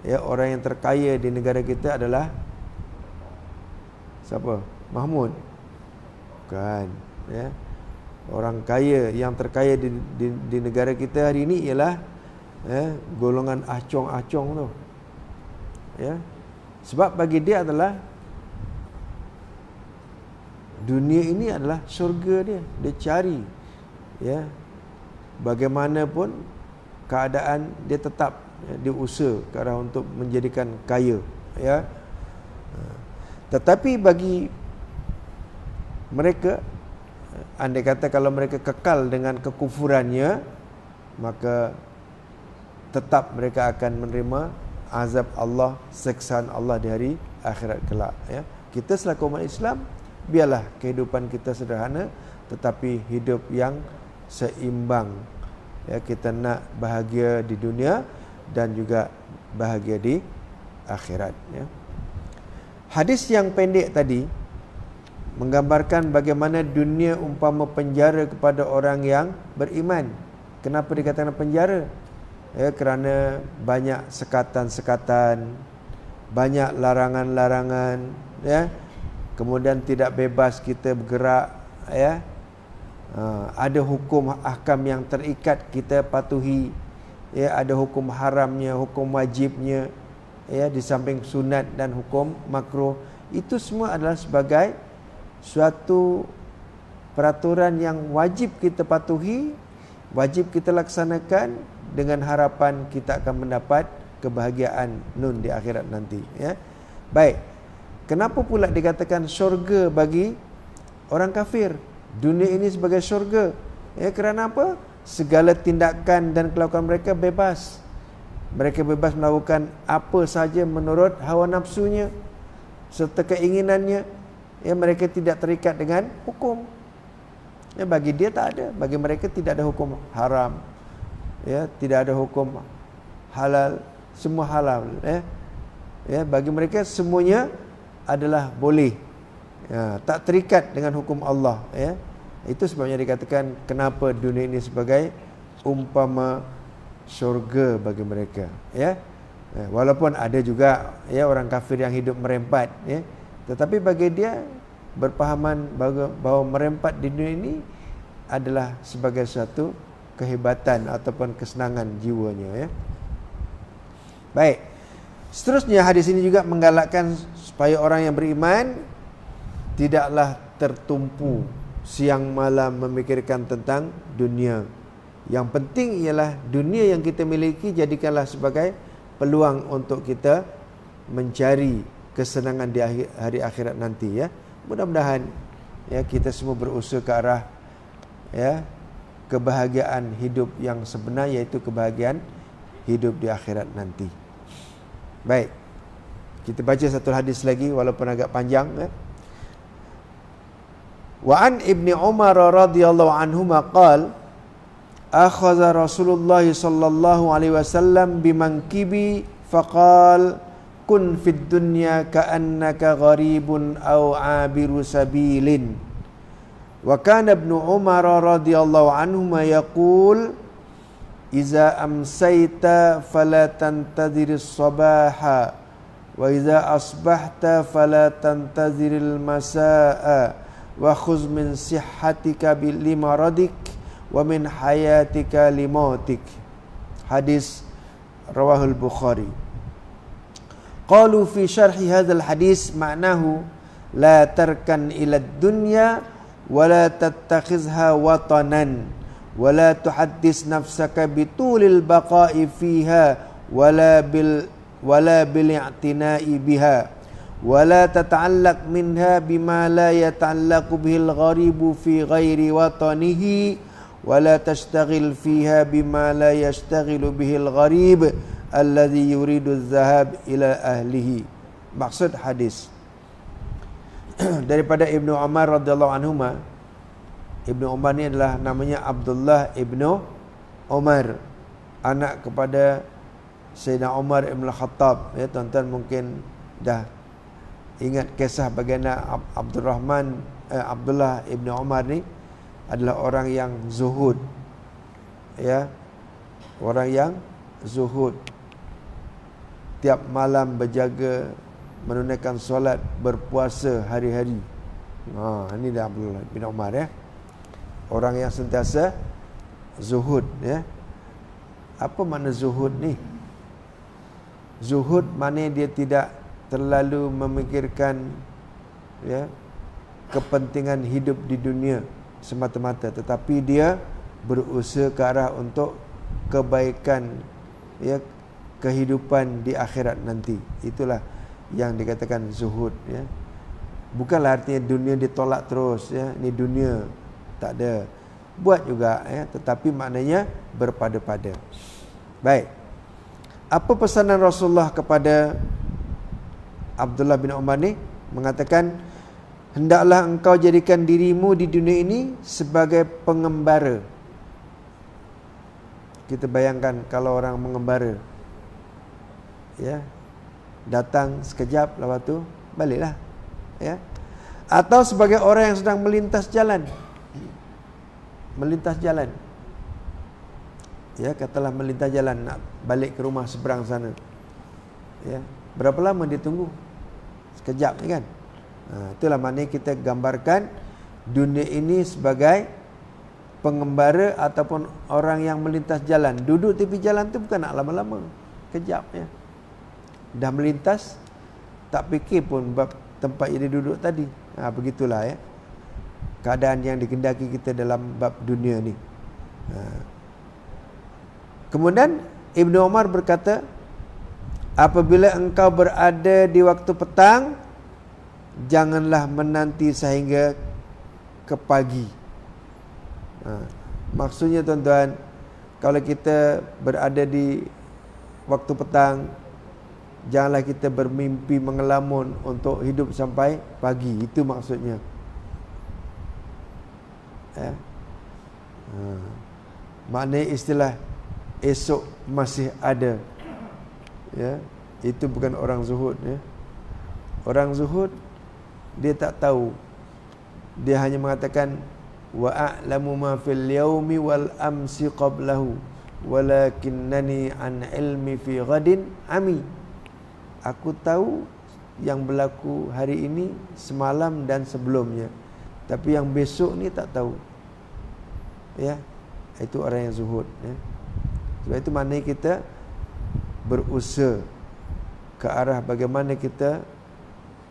ya, orang yang terkaya di negara kita adalah siapa? Mahmud. Bukan, ya. Orang kaya yang terkaya di negara kita hari ini ialah golongan acong-acong tu. Ya. Sebab bagi dia adalah dunia ini adalah syurga dia. Dia cari ya. Bagaimanapun keadaan dia tetap dia usaha ke arah untuk menjadikan kaya ya. Tetapi bagi mereka, andai kata kalau mereka kekal dengan kekufurannya, maka tetap mereka akan menerima azab Allah, siksaan Allah di hari akhirat kelak ya. Kita selaku umat Islam, biarlah kehidupan kita sederhana tetapi hidup yang seimbang ya. Kita nak bahagia di dunia dan juga bahagia di akhirat ya. Hadis yang pendek tadi menggambarkan bagaimana dunia umpama penjara kepada orang yang beriman. Kenapa dikatakan penjara? Ya, kerana banyak sekatan-sekatan, banyak larangan-larangan ya. Kemudian tidak bebas kita bergerak ya. Ada hukum ahkam yang terikat kita patuhi ya, ada hukum haramnya, hukum wajibnya ya, di samping sunat dan hukum makruh. Itu semua adalah sebagai suatu peraturan yang wajib kita patuhi, wajib kita laksanakan dengan harapan kita akan mendapat kebahagiaan nun di akhirat nanti ya. Baik. Kenapa pula dikatakan syurga bagi orang kafir? Dunia ini sebagai syurga. Ya, kerana apa? Segala tindakan dan kelakuan mereka bebas. Mereka bebas melakukan apa saja menurut hawa nafsunya serta keinginannya. Ya, mereka tidak terikat dengan hukum. Ya, bagi dia tak ada. Bagi mereka tidak ada hukum haram. Ya, tidak ada hukum halal. Semua halal. Ya, bagi mereka semuanya adalah boleh. Ya, tak terikat dengan hukum Allah. Ya, itu sebabnya dikatakan kenapa dunia ini sebagai umpama syurga bagi mereka. Ya, walaupun ada juga ya orang kafir yang hidup merempat. Ya, tetapi bagi dia berpahaman bahawa merempat di dunia ini adalah sebagai satu kehebatan ataupun kesenangan jiwanya. Ya. Baik. Seterusnya hadis ini juga menggalakkan supaya orang yang beriman tidaklah tertumpu siang malam memikirkan tentang dunia. Yang penting ialah dunia yang kita miliki jadikanlah sebagai peluang untuk kita mencari kesenangan di hari akhirat nanti. Ya, mudah-mudahan ya kita semua berusaha ke arah ya kebahagiaan hidup yang sebenar, yaitu kebahagiaan hidup di akhirat nanti. Baik, kita baca satu hadis lagi walaupun agak panjang. Ya. Wa an Ibni Umar radhiyallahu anhuma qala akhadha Rasulullah sallallahu alaihi wasallam bimankibi faqala kun fid dunya ka'annaka gharibun aw 'abiru sabilin. Wa kana Ibnu Umar radhiyallahu anhuma yaqul iza amsayta fala tantadhiris sabaha wa iza asbahta fala tantadhiril masaa wa khuz min sihhatika bil limaradik wa min hayatika limautik. Hadis rawahul Bukhari. Qalu fi syarhi hadzal hadis ma'nahu la tarkan ila dunya wa la tattakhizha watanan wa la tuhaddis nafsaka bitulil baqa'i fiha wa la bil i'tina'i biha wa la tata'allaq minha bima la yata'allaqu bihil gharibu fi ghairi watanihi wa la tashtaghil fiha bima la yashtaghilu bihil gharib alladhi yuridu adh-dhahab ila ahlihi. Maksud hadis daripada Ibnu Umar radhiyallahu anhuma. Ibnu Umar ni adalah namanya Abdullah Ibnu Umar, anak kepada Sayyidina Umar Ibn Khattab. Ya, tuan-tuan mungkin dah ingat kisah bagaimana Abdullah Ibnu Umar ni adalah orang yang zuhud. Ya, orang yang zuhud. Tiap malam berjaga, menunaikan solat, berpuasa hari-hari. Ini dah Abdullah bin Umar ya. Orang yang sentiasa zuhud ya. Apa makna zuhud ni? Zuhud maknanya dia tidak terlalu memikirkan ya kepentingan hidup di dunia semata-mata, tetapi dia berusaha ke arah untuk kebaikan ya kehidupan di akhirat nanti. Itulah yang dikatakan zuhud ya. Bukanlah artinya dunia ditolak terus ya. Ini dunia tak ada, buat juga ya, tetapi maknanya berpada-pada. Baik. Apa pesanan Rasulullah kepada Abdullah bin Umar ni? Mengatakan, hendaklah engkau jadikan dirimu di dunia ini sebagai pengembara. Kita bayangkan kalau orang mengembara ya, datang sekejap lepas tu baliklah ya, atau sebagai orang yang sedang melintas jalan ya, katalah melintas jalan nak balik ke rumah seberang sana ya, berapa lama dia tunggu? Sekejap kan. Itulah maknanya kita gambarkan dunia ini sebagai pengembara ataupun orang yang melintas jalan. Duduk tepi jalan tu bukan nak lama-lama, kejap ya. Dah melintas, tak fikir pun bab tempat yang dia duduk tadi. Begitulah ya keadaan yang dikendaki kita dalam bab dunia ni. Kemudian Ibnu Umar berkata, apabila engkau berada di waktu petang, janganlah menanti sehingga ke pagi. Maksudnya tuan-tuan, kalau kita berada di waktu petang. Janganlah kita bermimpi mengelamun untuk hidup sampai pagi. Itu maksudnya. Ya. Maknanya istilah esok masih ada. Ya, itu bukan orang zuhud. Ya. Orang zuhud dia tak tahu. Dia hanya mengatakan wa a'lamu ma fil yaumi wal amsi qablahu walakinnani an ilmi fi ghadin ami. Aku tahu yang berlaku hari ini, semalam dan sebelumnya. Tapi yang besok ni tak tahu. Ya, itu orang yang zuhud. Ya. Sebab itu maknanya kita berusaha ke arah bagaimana kita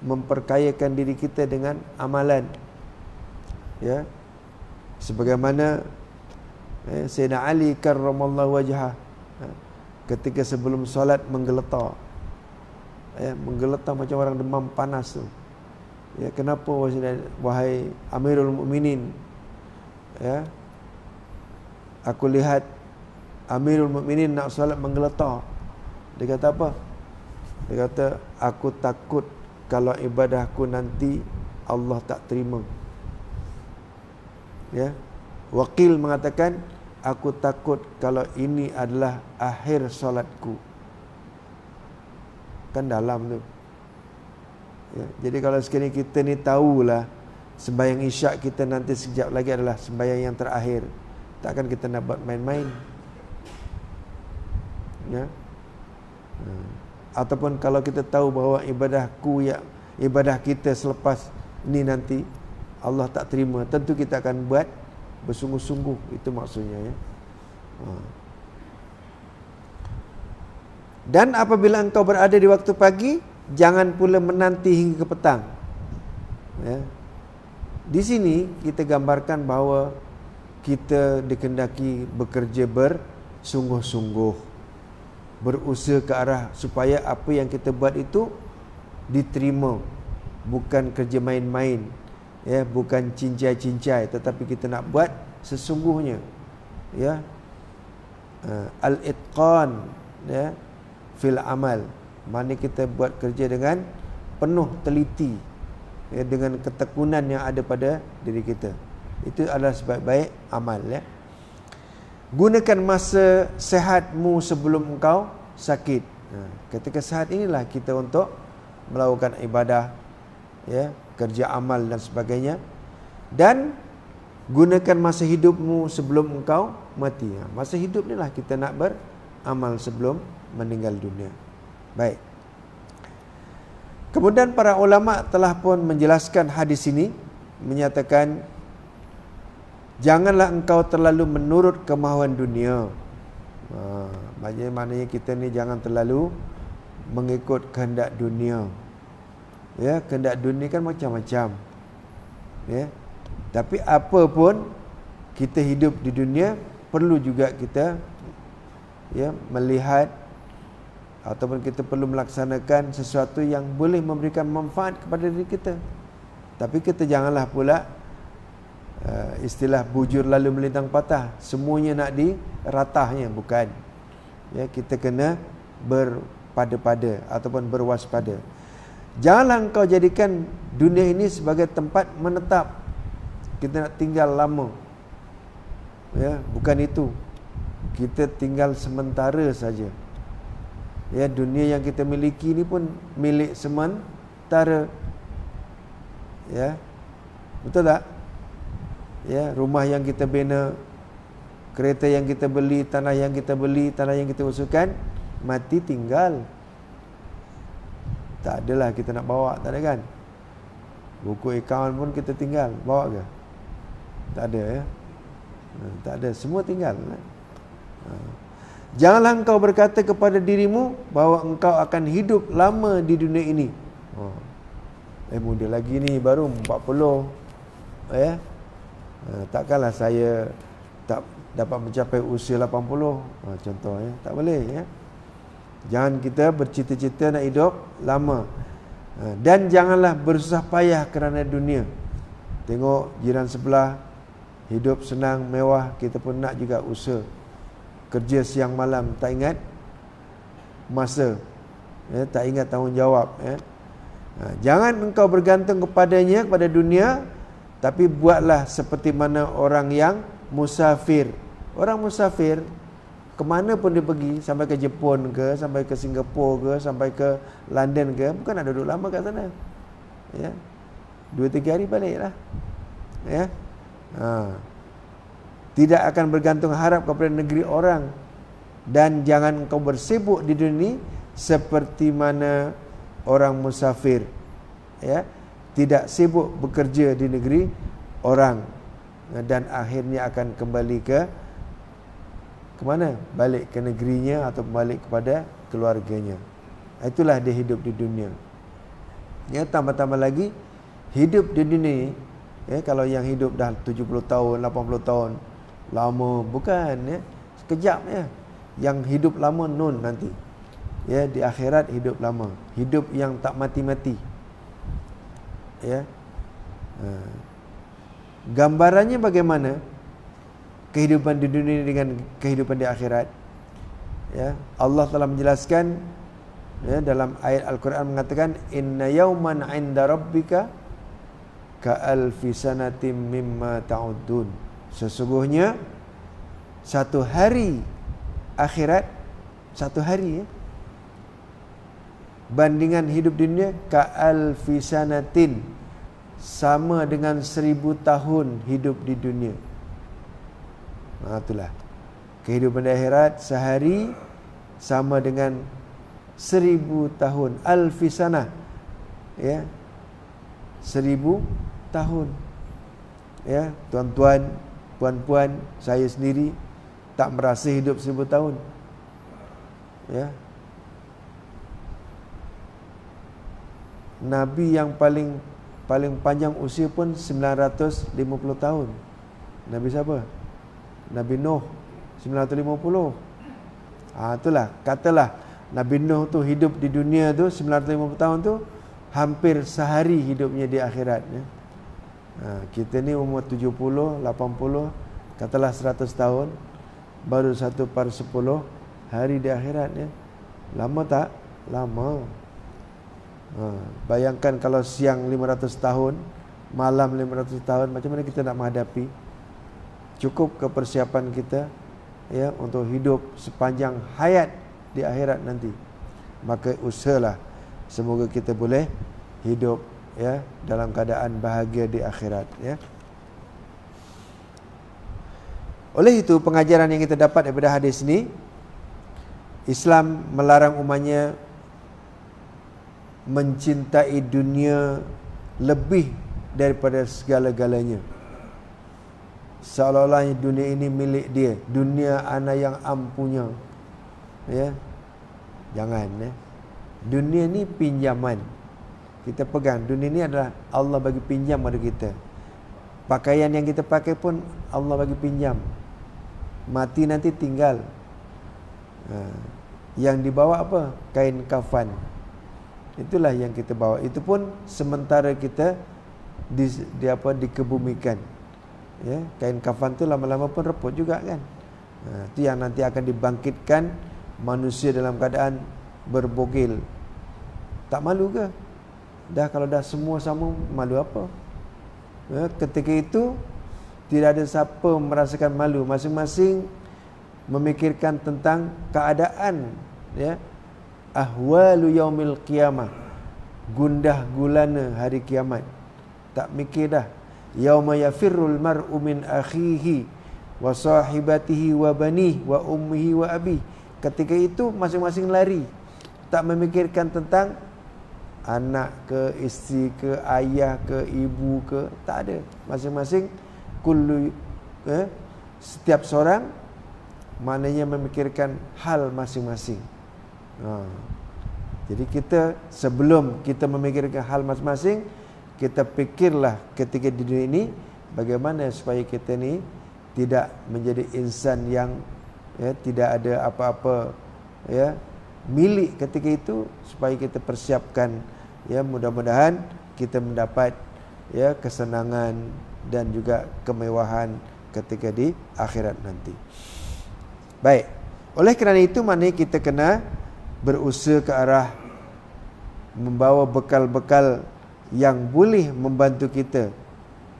memperkayakan diri kita dengan amalan. Ya. Sebagaimana Sayyidina Ali karramallahu wajhah ketika sebelum solat menggeletar. Menggeletar macam orang demam panas tu. Ya, kenapa wahai Amirul Mukminin? Ya. Aku lihat Amirul Mukminin nak solat menggeletar. Dia kata apa? Dia kata, aku takut kalau ibadahku nanti Allah tak terima. Ya. Wakil mengatakan, aku takut kalau ini adalah akhir solatku. Kan dalam tu. Ya. Jadi kalau sekali kita ni tahulah sembahyang isyak kita nanti sekejap lagi adalah sembahyang yang terakhir. Takkan kita nak buat main-main. Ya. Ataupun kalau kita tahu bahawa ibadah kita selepas ni nanti Allah tak terima, tentu kita akan buat bersungguh-sungguh. Itu maksudnya, ya. Dan apabila engkau berada di waktu pagi, jangan pula menanti hingga ke petang. Ya. Di sini kita gambarkan bahawa kita dikehendaki bekerja bersungguh-sungguh, berusaha ke arah supaya apa yang kita buat itu diterima, bukan kerja main-main, ya, bukan cincai-cincai, tetapi kita nak buat sesungguhnya, ya. Al-itqan, ya, fil amal, mana kita buat kerja dengan penuh teliti, ya, dengan ketekunan yang ada pada diri kita. Itu adalah sebaik-baik amal, ya. Gunakan masa sehatmu sebelum engkau sakit. Ketika sehat inilah kita untuk melakukan ibadah, ya, kerja amal dan sebagainya. Dan gunakan masa hidupmu sebelum engkau mati. Masa hidup inilah kita nak beramal sebelum meninggal dunia. Baik. Kemudian para ulama telah pun menjelaskan hadis ini, menyatakan janganlah engkau terlalu menurut kemahuan dunia. Maknanya kita ni jangan terlalu mengikut kehendak dunia. Ya, kehendak dunia kan macam-macam. Ya. Tapi apa pun kita hidup di dunia, perlu juga kita, ya, melihat ataupun kita perlu melaksanakan sesuatu yang boleh memberikan manfaat kepada diri kita. Tapi kita janganlah pula istilah bujur lalu melintang patah, semuanya nak diratahnya, bukan. Ya, kita kena berpada-pada ataupun berwaspada. Janganlah engkau jadikan dunia ini sebagai tempat menetap, kita nak tinggal lama. Ya, bukan itu. Kita tinggal sementara saja. Ya, dunia yang kita miliki ini pun milik sementara. Ya. Betul tak? Ya, rumah yang kita bina, kereta yang kita beli, tanah yang kita beli, tanah yang kita usahakan, mati tinggal. Tak adalah kita nak bawa, tak ada kan? Buku akaun pun kita tinggal, bawa ke? Tak ada, ya. Tak ada, semua tinggal. Janganlah engkau berkata kepada dirimu bahawa engkau akan hidup lama di dunia ini. Muda lagi ni, baru 40. Ya. Takkanlah saya tak dapat mencapai usia 80, contoh, ya. Tak boleh, ya. Jangan kita bercita-cita nak hidup lama. Dan janganlah bersusah payah kerana dunia. Tengok jiran sebelah hidup senang, mewah, kita pun nak juga usaha. Kerja siang malam, tak ingat masa, tak ingat tanggungjawab. Jangan engkau bergantung kepadanya, kepada dunia, tapi buatlah seperti mana orang yang musafir. Orang musafir kemana pun dia pergi, sampai ke Jepun ke, sampai ke Singapura ke, sampai ke London ke, bukan nak duduk lama kat sana. 2-3 hari baliklah. Tidak akan bergantung harap kepada negeri orang, dan jangan kau bersibuk di dunia seperti mana orang musafir, tidak sibuk bekerja di negeri orang, dan akhirnya akan kembali ke mana? Balik ke negerinya atau balik kepada keluarganya. Itulah dia hidup di dunia. Tambah-tambah lagi hidup di dunia, kalau yang hidup dah 70 tahun, 80 tahun, lama, bukan, sekejap. Yang hidup lama nun nanti, di akhirat hidup lama, hidup yang tak mati-mati. Gambarannya bagaimana kehidupan di dunia dengan kehidupan di akhirat? Allah telah menjelaskan, dalam ayat Al-Quran mengatakan, inna yawman 'inda rabbika ka'alfi sanatim mimma ta'udun. Sesungguhnya satu hari akhirat, satu hari, bandingan hidup dunia ka'alfi sanatin, sama dengan 1000 tahun hidup di dunia. Itulah kehidupan di akhirat, sehari sama dengan 1000 tahun. Alfi sanah, 1000 tahun. Tuan-tuan, puan-puan, saya sendiri tak merasa hidup 1000 tahun. Nabi yang paling panjang usia pun 950 tahun. Nabi siapa? Nabi Nuh 950. Itulah, katalah Nabi Nuh tu hidup di dunia tu 950 tahun tu, hampir sehari hidupnya di akhirat. Kita ni umur 70, 80, katalah 100 tahun, baru 1/10 hari di akhirat. Lama tak? Lama. Bayangkan kalau siang 500 tahun, malam 500 tahun, macam mana kita nak menghadapi? Cukup ke persiapan kita untuk hidup sepanjang hayat di akhirat nanti. Maka usahalah, semoga kita boleh hidup dalam keadaan bahagia di akhirat. Oleh itu, pengajaran yang kita dapat daripada hadis ini, Islam melarang umatnya mencintai dunia lebih daripada segala-galanya. Seolah-olah dunia ini milik dia, dunia ana yang ampunya. Jangan. Dunia ni pinjaman, kita pegang. Dunia ni adalah Allah bagi pinjam pada kita. Pakaian yang kita pakai pun Allah bagi pinjam. Mati nanti tinggal. Yang dibawa apa? Kain kafan. Itulah yang kita bawa. Itu pun sementara kita dikebumikan. Kain kafan tu lama-lama pun reput juga kan. Itu yang nanti akan dibangkitkan manusia dalam keadaan berbogil. Tak malu ke? Kalau dah semua sama, malu apa? Ketika itu tidak ada siapa merasakan malu. Masing-masing memikirkan tentang keadaan, ahwalu yaumil qiyamah, gundah gulana hari kiamat. Tak mikir dah. Yauma yafirrul mar'u min akhihi wa sahibatihi wa banihi wa ummihi wa abi. Ketika itu masing-masing lari, tak memikirkan tentang anak ke, isteri ke, ayah ke, ibu ke, tak ada. Masing-masing kullu, setiap seorang maknanya memikirkan hal masing-masing. Jadi kita, sebelum kita memikirkan hal masing-masing, kita fikirlah ketika di dunia ini bagaimana supaya kita ni tidak menjadi insan yang tidak ada apa-apa milik ketika itu, supaya kita persiapkan, mudah-mudahan kita mendapat kesenangan dan juga kemewahan ketika di akhirat nanti. Baik, oleh kerana itu maknanya kita kena berusaha ke arah membawa bekal-bekal yang boleh membantu kita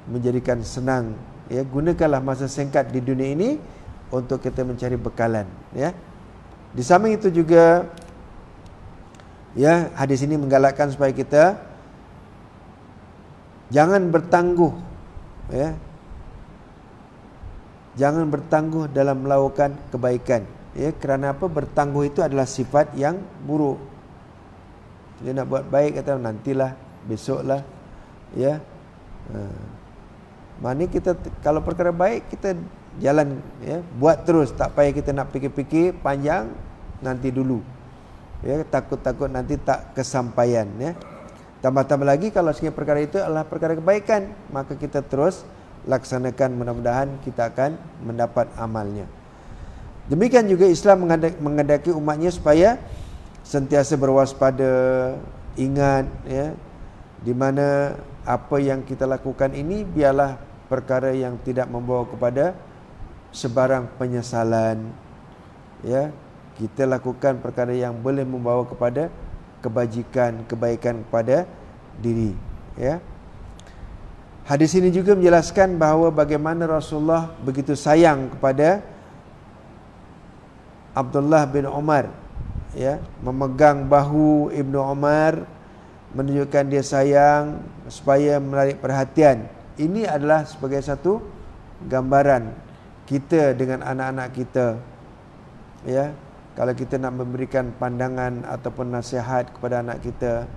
menjadikan senang, ya. Gunakanlah masa singkat di dunia ini untuk kita mencari bekalan, ya. Di samping itu juga, ya, hadis ini menggalakkan supaya kita jangan bertangguh, ya. Jangan bertangguh dalam melakukan kebaikan, ya. Kerana apa? Bertangguh itu adalah sifat yang buruk. Dia nak buat baik, kata nantilah, besoklah, ya. Maknanya kita kalau perkara baik kita jalan, ya, buat terus, tak payah kita nak fikir-fikir panjang, nanti dulu, ya, takut-takut nanti tak kesampaian, ya. Tambah-tambah lagi kalau sekiranya perkara itu adalah perkara kebaikan, maka kita terus laksanakan, mudah-mudahan kita akan mendapat amalnya. Demikian juga Islam menghendaki umatnya supaya sentiasa berwaspada, ingat, ya, di mana apa yang kita lakukan ini biarlah perkara yang tidak membawa kepada sebarang penyesalan, ya. Kita lakukan perkara yang boleh membawa kepada kebajikan, kebaikan kepada diri, ya. Hadis ini juga menjelaskan bahawa bagaimana Rasulullah begitu sayang kepada Abdullah bin Umar, ya, memegang bahu Ibnu Umar, menunjukkan dia sayang supaya menarik perhatian. Ini adalah sebagai satu gambaran kita dengan anak-anak kita, ya. Kalau kita nak memberikan pandangan ataupun nasihat kepada anak kita,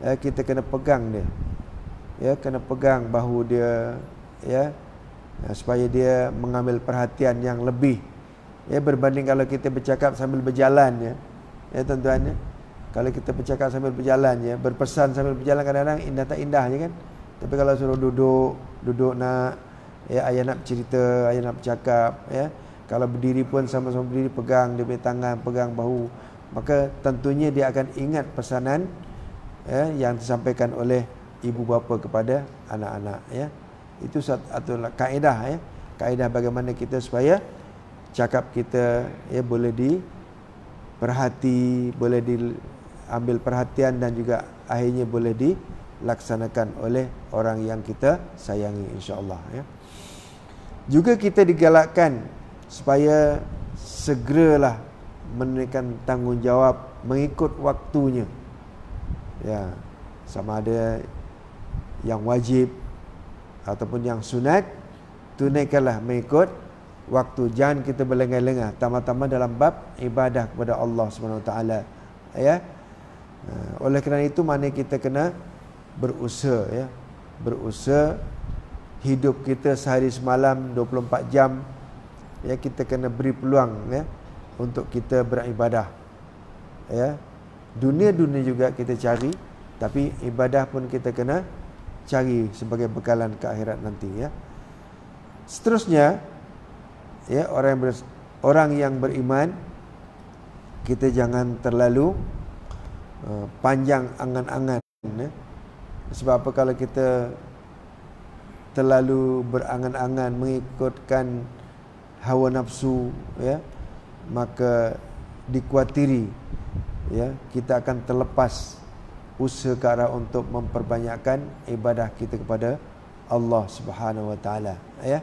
ya, kita kena pegang dia, ya, kena pegang bahu dia, ya, supaya dia mengambil perhatian yang lebih, ya, berbanding kalau kita bercakap sambil berjalan, ya, tuan-tuan, ya. Kalau kita bercakap sambil berjalan, ya, berpesan sambil berjalan, kadang-kadang indah tak indah je kan. Tapi kalau suruh duduk nak, ya, ayah nak cerita, ayah nak bercakap, ya, kalau berdiri pun sama-sama berdiri, pegang dia punya tangan, pegang bahu, maka tentunya dia akan ingat pesanan, ya, yang disampaikan oleh ibu bapa kepada anak-anak, ya. Itu satu kaedah, ya, kaedah bagaimana kita supaya cakap kita, ya, boleh diperhati, boleh diambil perhatian dan juga akhirnya boleh dilaksanakan oleh orang yang kita sayangi, insya-Allah, ya. Juga kita digalakkan supaya segeralah menunaikan tanggungjawab mengikut waktunya, ya, sama ada yang wajib ataupun yang sunat, tunaikanlah mengikut waktu. Jangan kita berlengah-lengah, tambah-tambah dalam bab ibadah kepada Allah SWT, ya. Oleh kerana itu, mana kita kena berusaha, ya, berusaha. Hidup kita sehari semalam 24 jam, ya, kita kena beri peluang, ya, untuk kita beribadah, ya. Dunia-dunia juga kita cari, tapi ibadah pun kita kena cari sebagai bekalan ke akhirat nanti, ya. Seterusnya, ya, orang yang beriman, kita jangan terlalu panjang angan-angan, ya. Sebab apa? Kalau kita terlalu berangan-angan mengikutkan hawa nafsu, ya, maka dikuatiri, ya, kita akan terlepas usaha ke arah untuk memperbanyakkan ibadah kita kepada Allah Subhanahu wa taala, ya.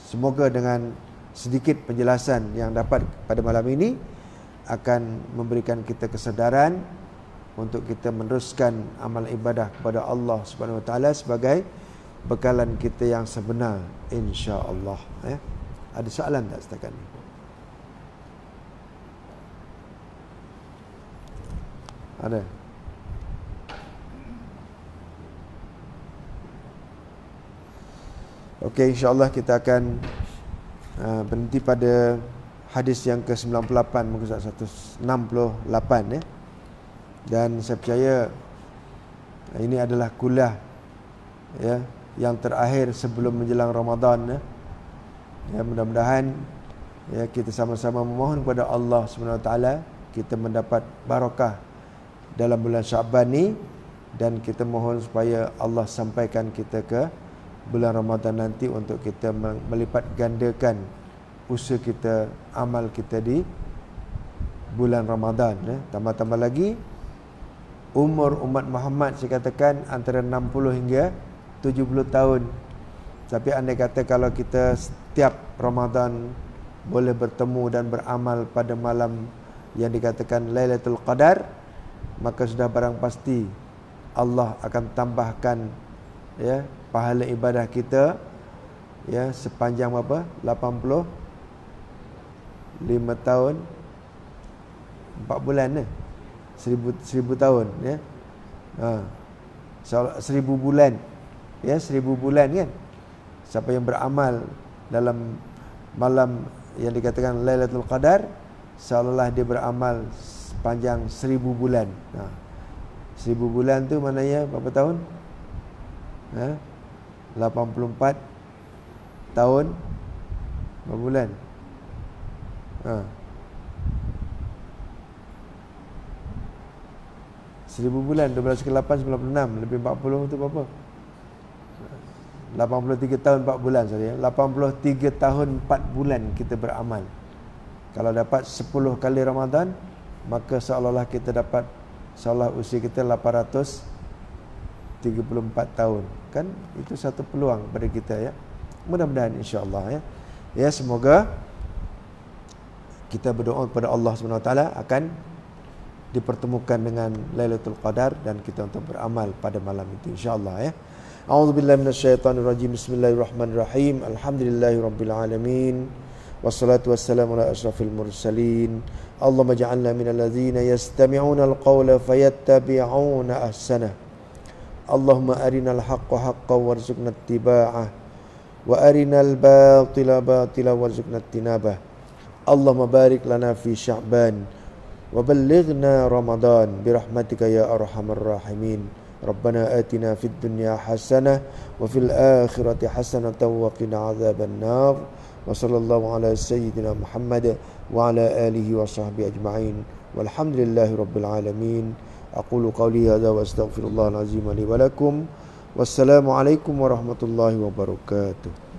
Semoga dengan sedikit penjelasan yang dapat pada malam ini akan memberikan kita kesedaran untuk kita meneruskan amal ibadah kepada Allah Subhanahu wa taala sebagai bekalan kita yang sebenar, insya-Allah, ya. Ada soalan tak setakat ni? Ada? Okey, insya-Allah kita akan berhenti pada hadis yang ke-98 muka surat 168, ya. Dan saya percaya ini adalah kuliah, ya, yang terakhir sebelum menjelang Ramadan, ya. Ya, mudah-mudahan, ya, kita sama-sama memohon kepada Allah Subhanahu wa taala kita mendapat barakah dalam bulan Syaban ni, dan kita mohon supaya Allah sampaikan kita ke bulan Ramadan nanti untuk kita melipat gandakan usaha kita, amal kita di bulan Ramadan. Tambah-tambah lagi umur umat Muhammad saya katakan antara 60 hingga 70 tahun. Tapi andai kata kalau kita setiap Ramadan boleh bertemu dan beramal pada malam yang dikatakan Lailatul Qadar, maka sudah barang pasti Allah akan tambahkan ya pahala ibadah kita ya sepanjang berapa? 85 tahun 4 bulan 1000 tahun ya. 1000 bulan ya, 1000 bulan kan. Siapa yang beramal dalam malam yang dikatakan Lailatul Qadar, seolah-olah dia beramal sepanjang 1000 bulan. 1000 bulan tu maknanya berapa tahun? 84 tahun berapa bulan? 1000 bulan 12 ke 8 96 lebih 40 tu berapa? 83 tahun 4 bulan sorry. 83 tahun 4 bulan kita beramal. Kalau dapat 10 kali Ramadan, maka seolah-olah kita dapat seolah usia kita 834 tahun. Kan itu satu peluang pada kita ya. Mudah-mudahan insya-Allah ya. Ya semoga kita berdoa kepada Allah Subhanahu Wa Taala akan dipertemukan dengan Lailatul Qadar dan kita untuk beramal pada malam itu insya-Allah ya. A'udzubillahi minasyaitonirrajim. Bismillahirrahmanirrahim. Alhamdulillahirabbil alamin. Wassalatu wassalamu ala asyrafil mursalin. Allahumma ja'alna minal ladzina yastami'una al-qawla fayattabi'una ahsanah. Allahumma arinal haqqa haqqan warzuqna ittiba'ah wa arinal batila batila warzuqna ijtinabah. Allahumma barik lana fi Sya'ban wa ballighna Ramadan birahmatika ya arhamar rahimin. Rabbana atina fid dunya hasanah wa fil akhirati hasanatan wa qina adzaban nar. Wa sallallahu ala sayyidina Muhammad wa ala alihi wa sahbihi ajma'in. Walhamdulillahi rabbil alamin. Aqulu qawli hadza wa astaghfirullahal azim li wa lakum. Wassalamu alaikum warahmatullahi wabarakatuh.